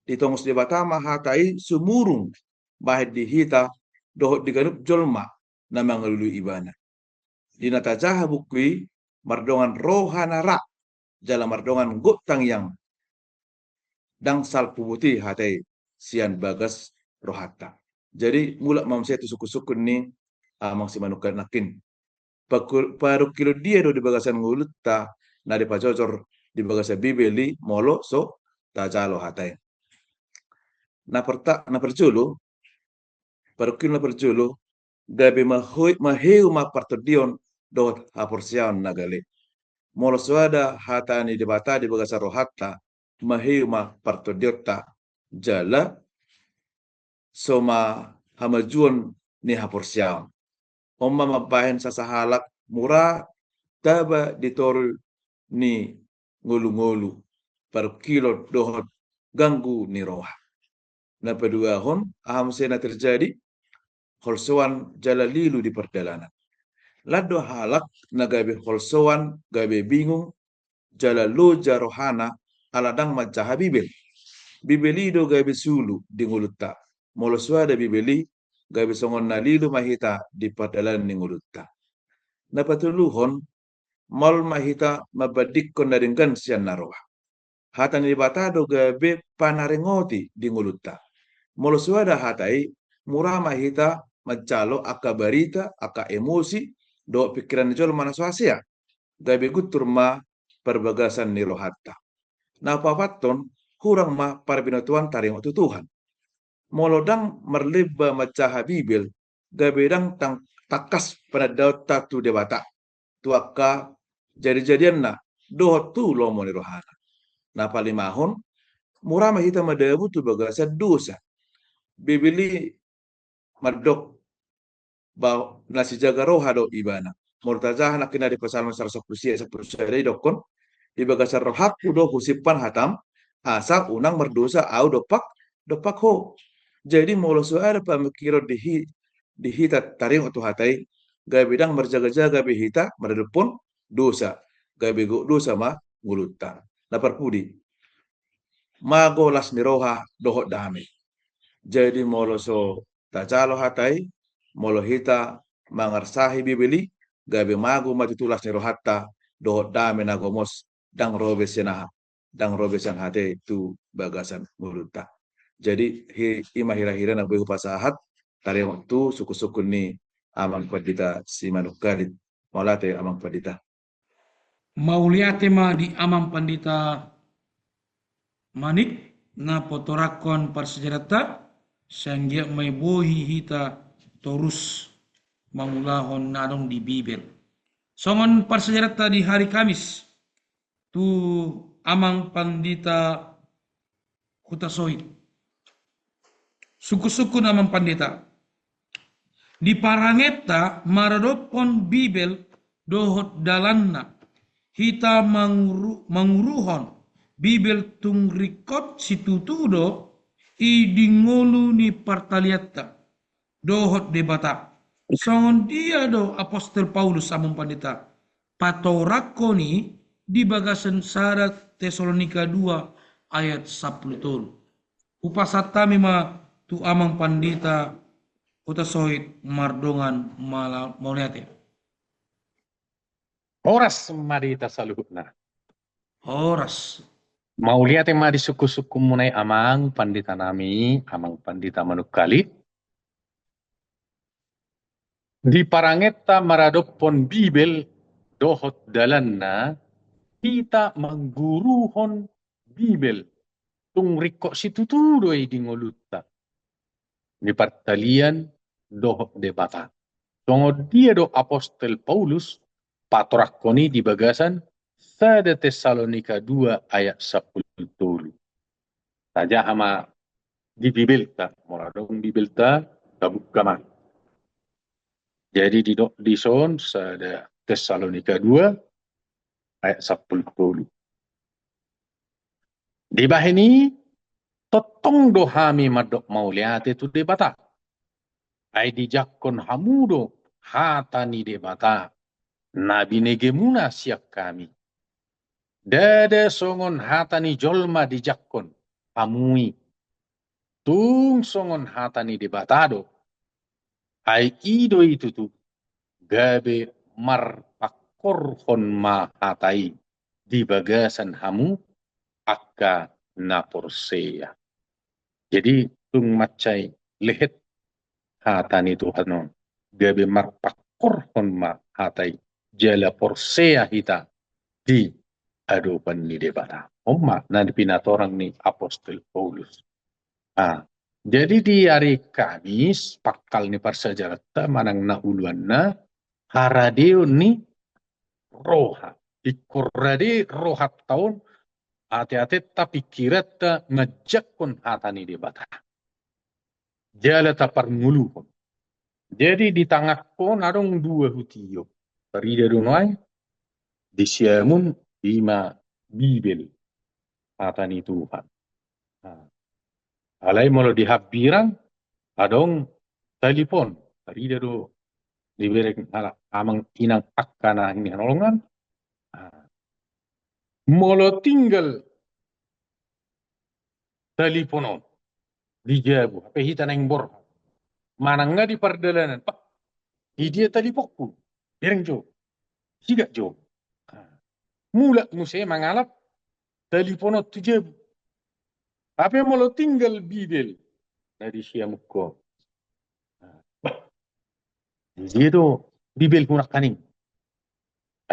ditongos debata mahatai sumurung bahid di hita dohot diganup jolma na mangalulu ibana dinatajaha bukui mardongan rohana ra jala mardongan gutang yang dangsal pubuti hatai sian bagas rohata jadi mulak mamsia tu suku-suku ni amang si manukan nakin paru kilo dia do di bagasan ngulutta na di pacocor di bagasan bibeli molo so tajalo hatai na perjolo paru kilo na perjolo gabe maheu ma partodion dot haporsiaon nagale molo suada hata ni debata di bagasan rohata maheu ma partodiota jala soma hamajuon ni haporsiaon Oma mabahen sasahalak murah taba ditorul ni ngolu-ngolu per kilo dohot ganggu ni roha. Na peduahon aham sena terjadi holsoan jala lilu di perjalanan. Lado halak na gabe holsoan gabe bingung jala loja rohana aladang macaha bibel. Bibeli do gabe sulu di ngulutta. Moloswada bibeli gabe songon na lilu mahita di perjalanan ni ngulutta. Na patuluhon mal mahita mabadikon na ringgan siyan naroha. Hatan ni batado gabe panarengoti di ngulutta. Moloswada hatai murah mahita macalo aka barita aka emosi do pikiran jol manaswasia. Gabe gutur ma perbagasan ni rohatta. Na papaton kurang ma parbinatuan taring waktu Tuhan. Molodang merleba macaha bibel gabe dang tang takas pada daut tatu debata tuaka jadi-jadian na doh tu lomo ni rohana na palimahon murah mahita madabu tu bagasa dosa bibili madok ba nasi jaga roha do ibana murtajah nak kena di pasal 110 dokon di bagasa rohaku do husipan hatam asa unang merdosa au dopak ho jadi molo suara pamikiro di hita taring atau hatai gaya bidang berjaga-jaga behita meredepon dosa gaya bego dosa ma ngulutta lapar pudi mago las niroha dohot dame jadi molo so tajalo hatai molo hita mangarsahi bibeli gabe mago matitulas ni rohatta do dame na gomos dang robes yang hate tu bagasan mulutta. Jadi ima hira-hira na behu pasahat tari waktu suku-suku ni amang padita si manukalit molate amang padita. Mauliate ma di amang pandita manik na potorakon parsejarata sanggia may bohi hita torus mangulahon nadong di Bibel. Songon parsejarata di hari Kamis tu amang pandita Hutasoit. Suku-suku namang pandita. Di parangeta maradopon Bibel dohot dalanna. Hita manguruhon Bibel tungrikot situtudo idingolu ni partaliatta. Dohot debata. Songon dia do Apostel Paulus among pandita. Patorako ni di bagasan sarat Tesalonika 2 ayat 10. Upasata mima tu amang pandita Hutasoit mardongan mauliate. Oras marita saluhutna. Horas. Mauliat yang madi suku-suku munai amang pandita nami, amang pandita Manukalit. Di parangeta maradopon Bibel dohot dalanna kita mangguruhon Bibel tungriko situtudoi di ngolutta. Di partalian dohot debata. Songo dia do Apostel Paulus patorakoni di bagasan sada Tesalonika 2 ayat 10. Saja ama di Bibel ta, moradong Bibel ta tabukama. Jadi di son sada Tesalonika 2 ayat 10. Di bahini totong dohami madok mauliate tu debata. Ai dijakon hamudo hatani debata. Nabi negemuna siap kami. Dada songon hatani jolma dijakon amui. Tung songon hatani debatado. Ai ido itu tu gabe marpakorhon ma hatai di bagasan hamu akka naporsea. Jadi tung macai lehet hatani Tuhan gabe marpakorhon ma hatai jala porsea hita di adopan ni debata. Omma na dipinatorang ni Apostel Paulus. Jadi di hari Kamis pakal ni parsajarata manang nauluan na haradeo ni roha. Ikurade rohat taon ate-ate tapi kirata ngajakon hatani debata. Jala tapar nguluhon. Jadi di tangah ko narong dua hutiyo. Parida dunay di siamun ima Bibel hatani Tuhan. Alai molo dihabbiran adong telepon. Parida do diberek amang inang akkana ini nolongan. Molo tinggal teleponon dijabu. Apa hita nang bor. Mananga di pardalanan. Pak, dia telipokku. Bereng jo. Siga jo. Mula musya mangalap teleponot tujabu. Apa molo tinggal Bibel dari siamuko. Jadi Bibel kunak kaning.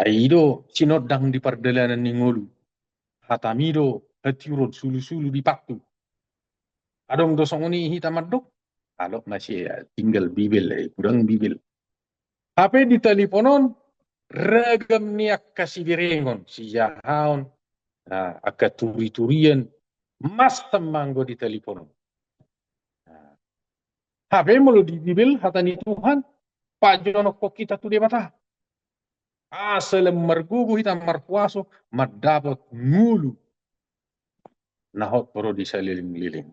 Aido sinodang di pardalanan ni ngolu. Hatamido hatiurod sulu-sulu di paktu. Adong dosong ini hitamadok. Alok masih tinggal Bibel, kurang Bibel. Apa di teleponon ragam niak kasih direngon si jahaon, agak turi-turian mas temanggo di teleponon. Apa mulu di Bibel hatani Tuhan Pak Jono kok kita tu debata. Asal mergugu hitam marpuaso madapot ngulu. Nahot poro di saliling-liling.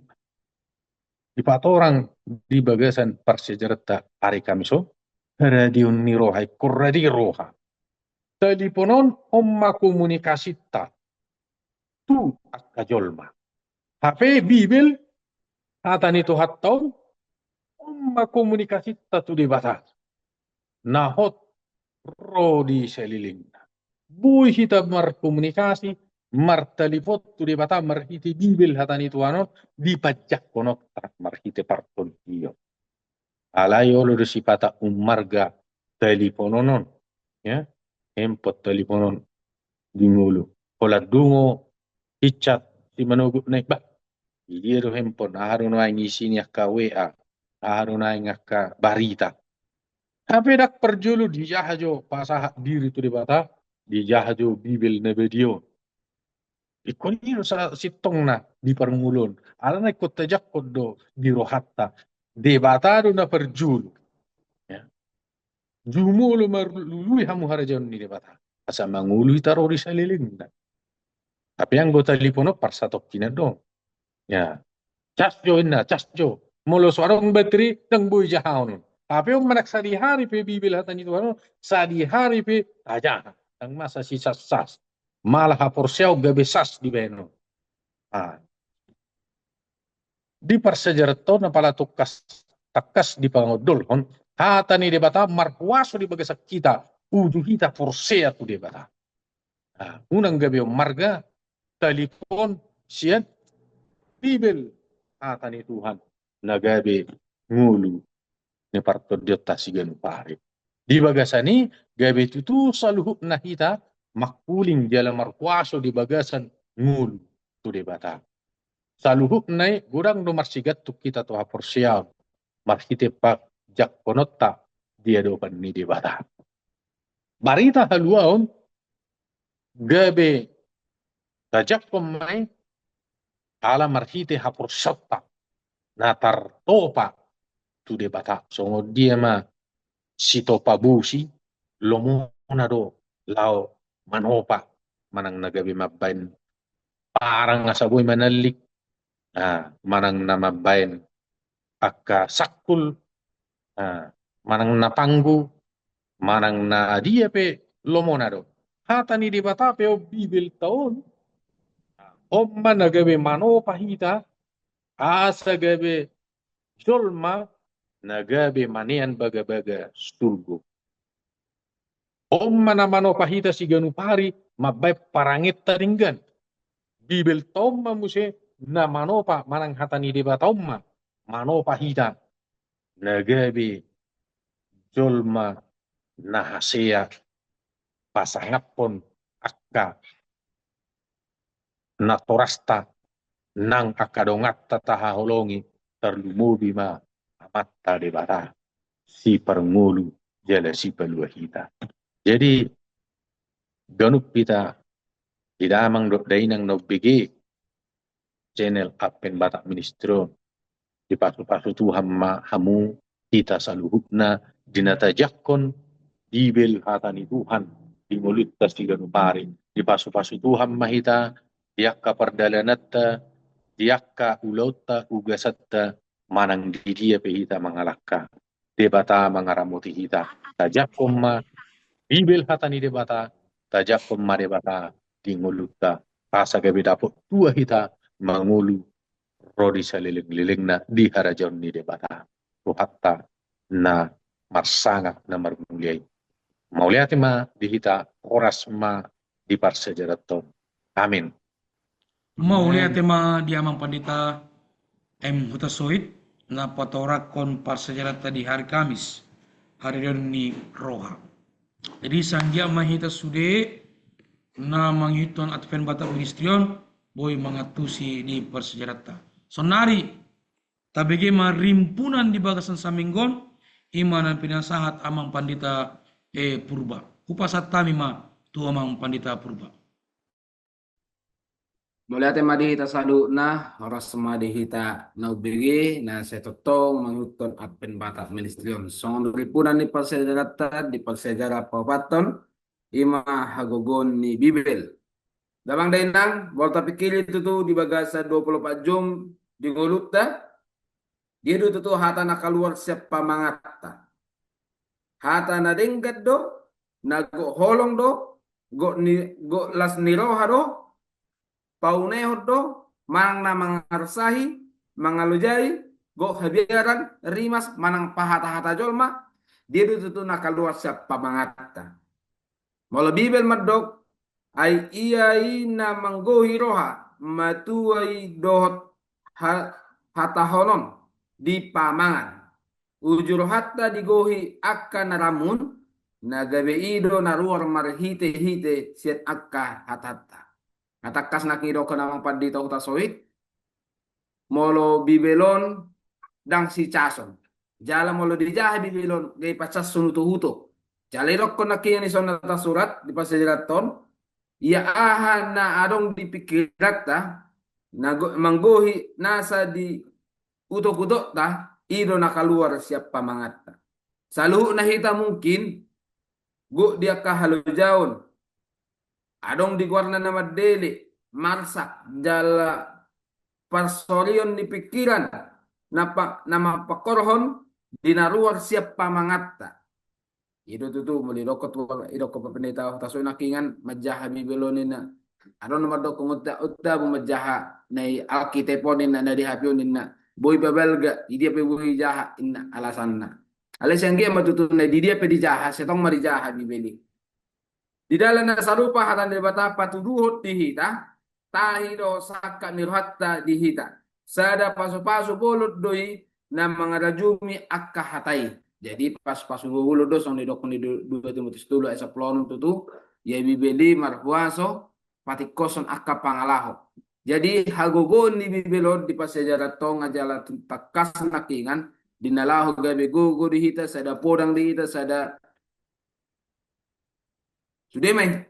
Di orang di bagasan parsejarata hari Kamiso radio ni roha kuradi roha. Teleponon omma komunikasi ta tu akajolma. HP Bibel hatani tu hattaun omma komunikasi ta tu debata. nahot rodi selilingna. Bui hita markomunikasi, martalipot tu di bata marhiti bibel hatani tuano di pajak konok marhite parton iyo. Alai olo do sipata umarga telepononon, ya, empot teleponon di ngulu. Kola dungo hicat si manugut naik bah. Dia do handphone, aharon na ngisi ni akka WA, aharon na ngaka barita. Tapi dak perjulu di jahajo pasah diri tu di bata, di jahajo bibel na video. Ikon ino sa sitong na di permulon. Ala na ikot tajak kodo di rohatta. De bata do na perjulu. Ya. Jumulo marului hamu harajon ni de bata. Asa mangului taroris alilin na. Tapi yang gota lipono parsatok kina dong. Ya. Casjo inna, casjo. Molo suarong bateri dang bui jahaon. Tapi yung manak sa hari pe bibil hatan itu ano, sa hari pe aja. Dang masa si sas. Malah haporsiaw gabe sas di beno. Di parsejarto na pala tukas takas di pangodol hon. Hatan ni debata marpuaso di bagasak kita. Uju kita forsea tu debata. Unang gabe yung marga, telepon, siyan, bibel. Hatan ni Tuhan nagabe ngulu ni parto diota siganu pare. Di bagasani gabe tutu saluhuk na hita makuling jala markuaso di bagasan ngulu tu debata. Saluhuk nai gurang no marsigat tu kita tu haporsial marhite pak jak konotta dia dopan ni debata. Barita haluaon gabe tajak pemai ala marhite haporsatta natar topa tu de bata songo dia ma si topa busi lomona do lao manopa manang nagabi mabain parang ngasaboy manalik manang namabain akka sakul manang napanggu manang na dia pe lomona do hata ni de bata pe o bibil taon omma nagabi manopa hita asa gabe jolma nagabe manian baga-baga stulgo. Omma na mano pahita si ganupari mabay parangit taringgan. Bibel tomma muse na manopa manang hatani di batomma mano pahita nagabe jolma na hasea pasangapon akka na torasta nang akadongat tataholongi terlumubi ma amatta de bata si perngulu jala si peluahita. Jadi ganup kita tidak amang dok dainang no BG channel apen batak ministro di pasu-pasu Tuhan ma hamu kita saluhukna dinata jakon dibel hatani Tuhan di mulut tas tiga nupari di pasu-pasu Tuhan mahita diakka perdalanatta diakka ulauta ugasatta manang di dia pehita mangalakka debata mangaramuti hita tajak komma bibel hatani debata tajak komma debata di ngulutta asa gabe dapot tua hita mangulu rodi saliling-lilingna di harajon ni debata hatta na marsangak na marmuliay mauliati ma di hita oras ma di parsejaraton amin. Mau lihat tema di amang pandita M. Hutasoid na patorakon parsejarah di hari Kamis hari ni roha. Jadi sanggia mahita sude na manghiton Advent Batak Ministrion boy mangatusi di parsejarah. Sonari tabege marimpunan di bagasan saminggon imanan pinasahat amang pandita purba. Kupasat tamima tu amang pandita purba. Mulai tema dihita sadu na horas sama dihita na ubigi na setotong manguton Advent Batak Ministrion. Song ripunan ni parsejarah di parsejarah papaton ima hagogon ni Bibel. Damang dainang volta pikili tutu di bagasa 24 jam di ngulupta. Dia do tutu hata nakaluar siap pamangata. Hata na denggat do nago holong do go las niroha do paunehot do manang na mangarsahi mangalujai go habiaran rimas manang pahata-hata jolma dia itu nakaluar sa pamangata. Molo Bibel madok ay iyai na manggohi roha matuay dohot hatahonon di pamangan. Ujur hatta digohi akka naramun nagabe ido naruar marhite-hite siat akka hatatta. Natakas nakido ko namang pandito utasoit. Molo Bibelon dang si Chason. Jala molo dijahe Bibelon gay pacas sunutuhuto. Jalirok ko nakiyan ni sonata surat di pasajiraton. Ia aha na adong dipikirat ta manggohi nasa di utok-utok ta ido nakaluar siap pamangat ta. Saluhu nahita mungkin gu dia kahalujaon. Adong di guarna nama dele marsak jala parsorion di pikiran nama pakorhon dinaruar siap pamangatta. Ido tutu muli dokot idoko pendeta taso nakingan majaha Bibelonin na adon nama dokong utta majaha nei alkiteponin na dihapiunin na boy babelga idia pe boy jaha inna alasanna. Alasan dia matutu na di dia pe dijaha setong marijaha Bibeli. Di dalam na sarupa hatan debata patuduhot dihita tahi do sakka nirhatta dihita. Sada paso-paso bolot doi na mga rajumi akka hatai. Jadi pas-paso bolo do song didokon di 2 Timotius 3 ayat 10 tutu ya Bibeli marhuaso patikoson akka pangalaho. Jadi hagogon ni Bibelon di pasejarah tong ajala takas nakingan dinalaho gabe gogo dihita sada podang dihita sada sudemay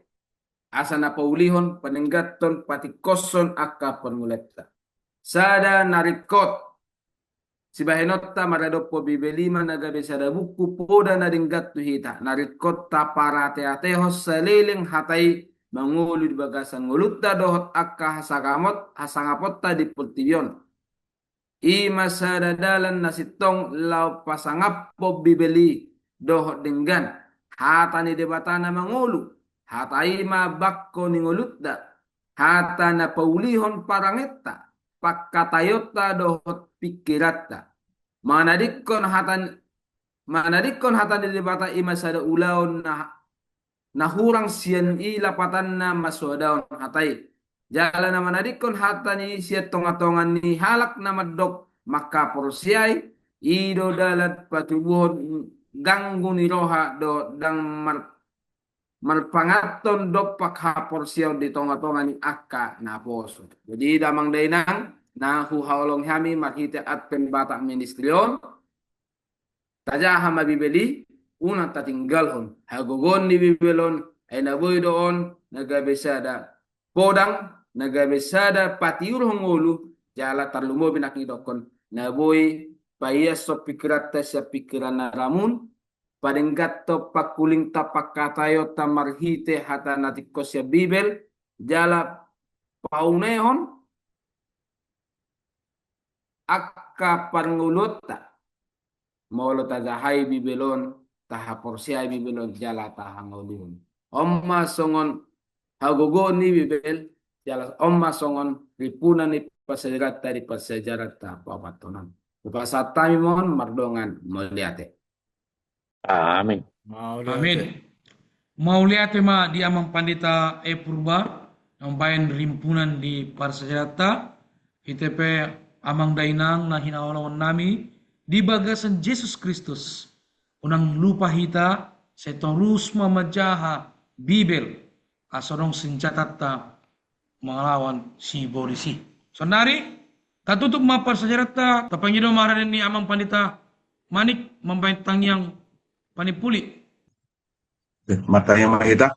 asa na paulihon panenggaton patikoson akka panguleta. Sada narikot si bahenotta maradopo Bibelima nagabe sada buku poda na dinggat tuhita narikot ta parate-atehos saliling hatai mangulu di bagasan ngulutta dohot akka hasangapotta di pultibion. Ima sada dalan nasitong lau pasangappo Bibeli dohot dinggan hata ni debatana mangulu hata ima bakko ni ngulutta hata na paulihon parangetta pakkatayota dohot pikiratta manadikon hatan di debata ima sada ulaon na hurang sian ilapatan na maswadaon hatai jala na manadikon hatan ni siya tongatongan ni halak na madok maka porsiay ido dalat patubuhon ganggu ni roha do dang malpangaton dok pakhapor siyaw di tonga-tonga ni akka na poso. Jadi damang dainang na huhaolong hami marhite at penbata ministryon tajaha mabibeli una tatinggalhon hagogon ni Bibelon ay naboy doon nagabesada podang nagabesada patiurhong ulu jala tarlumo binakidokon naboy payas so pikirata sa pikiran na ramun padenggatto pakuling tapakatayo tamarhite hata natikos ya Bibel jala paunehon akka pangulutta molo tajahay Bibelon tahaporsiay Bibelon jala tahangolun omma songon hagogon ni Bibel jala omma songon ripunan ni pasejarat dari pasejarat ta papatonan upasatami mohon mardongan moliate. Amin. Amin. Mauliate ma di amang pandita Purba ng bayan rimpunan di Parsajarata itepe amang dainang na hinaulawan nami di bagasan Jesus Kristus unang lupa hita setorus mamajaha Bibel asonong sinjatata mangalawan si Borisi. Sonari tatutup ma Parsajarata tapangido maranin ni amang pandita Manik membayang yang panipuli. Matanya mahita.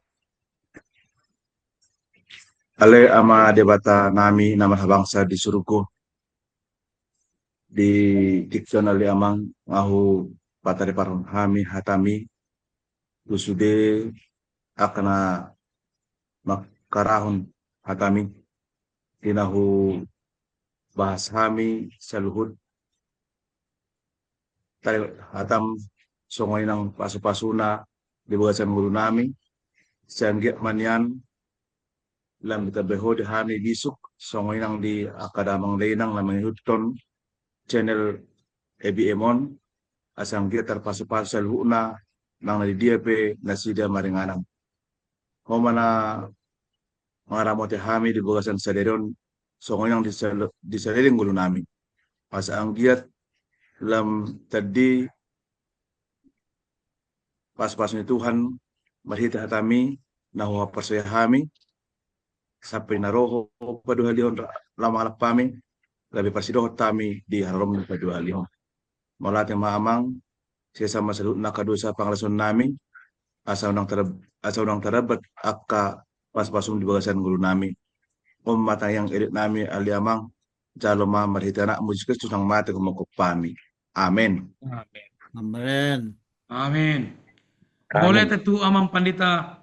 Ale ama debata nami nama bangsa di suruko di dikson ali amang ngahu patari parun hami hatami usude akna makarahun hatami tinahu bahas hami saluhud tari hatam songoy ng paso-pasuna di bagasan guru nami sanggi manyan lam kita behod hani disuk songoy ng di akadamang lainang lamang huton channel ABMon asang dia terpasu-pasu luhuna nang di dia pe nasida maringanang. Homana mangaramote hami di bagasan saderion songonyang disaliling gulu nami. Asa ang giat lam tadi pas-pas ni Tuhan mahita hatami nahuha persaya hami sampai naroho padua lihon lama alak pami labi pasidoh tami di harom ni padua lihon. Malateng maamang siya sama salut na kadusa panglason nami asa unang tarabat akka pas-pasum di bagasan gulu nami. Matayang edit nami aliamang jalo ma marhita na mujis Kristus nang mati kumukop pami. Amen. Amen. Amen. Amin. Boleh tetu amang pandita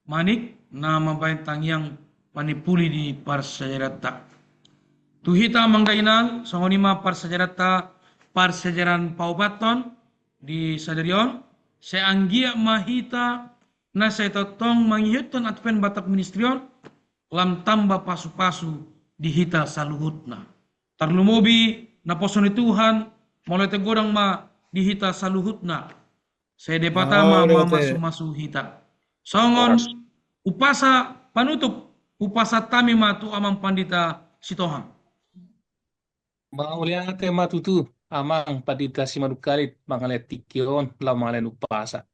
Manik na mabaytang yang panipuli di parsajarata. Tuhita amang dainang songonima parsajaran paubaton di sadarion seanggia mahita na sa totong mangyuton at pen batak ministryon lam tamba pasu-pasu di hita saluhutna. Tarlumobi na poso ni Tuhan mulai tegurang ma di hita saluhutna. Sede patama masu hita. Songon upasa panutup upasa tami matu amang pandita sitohang. Maulia te matutu amang padita si manukalit mangalet tikyon lamalen upasa.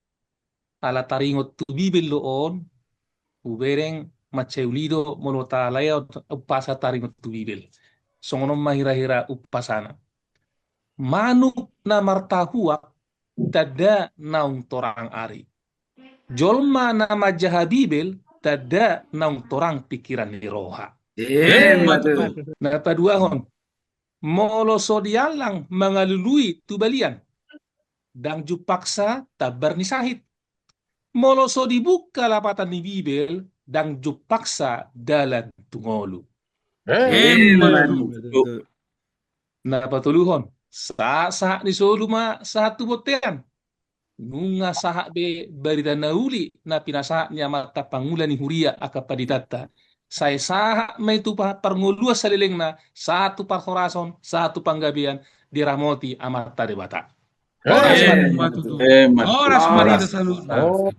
Ala taringot tu bibel loon ubereng maceulido monota layout upasa taringot tu bibel. Songonom mahira-hira upasana. Manuk na martahuak tada naung torang ari. Jolma na majaha bibel tada naung torang pikiran ni roha. Na paduahon molo sodialang mangalului tubalian dang jupaksa tabar ni sahit. Molo so dibuka lapatan ni bibel dang jupaksa dalan tungolu. Na patuluhon sa ni soluma satu botean nunga saha be barida nauli na pinasa niya mata pangulan ni huria akapaditata saya saha may tupa parngulua salileng na satu parhorason satu panggabian diramoti amata debata. Oras marida salud. Oras.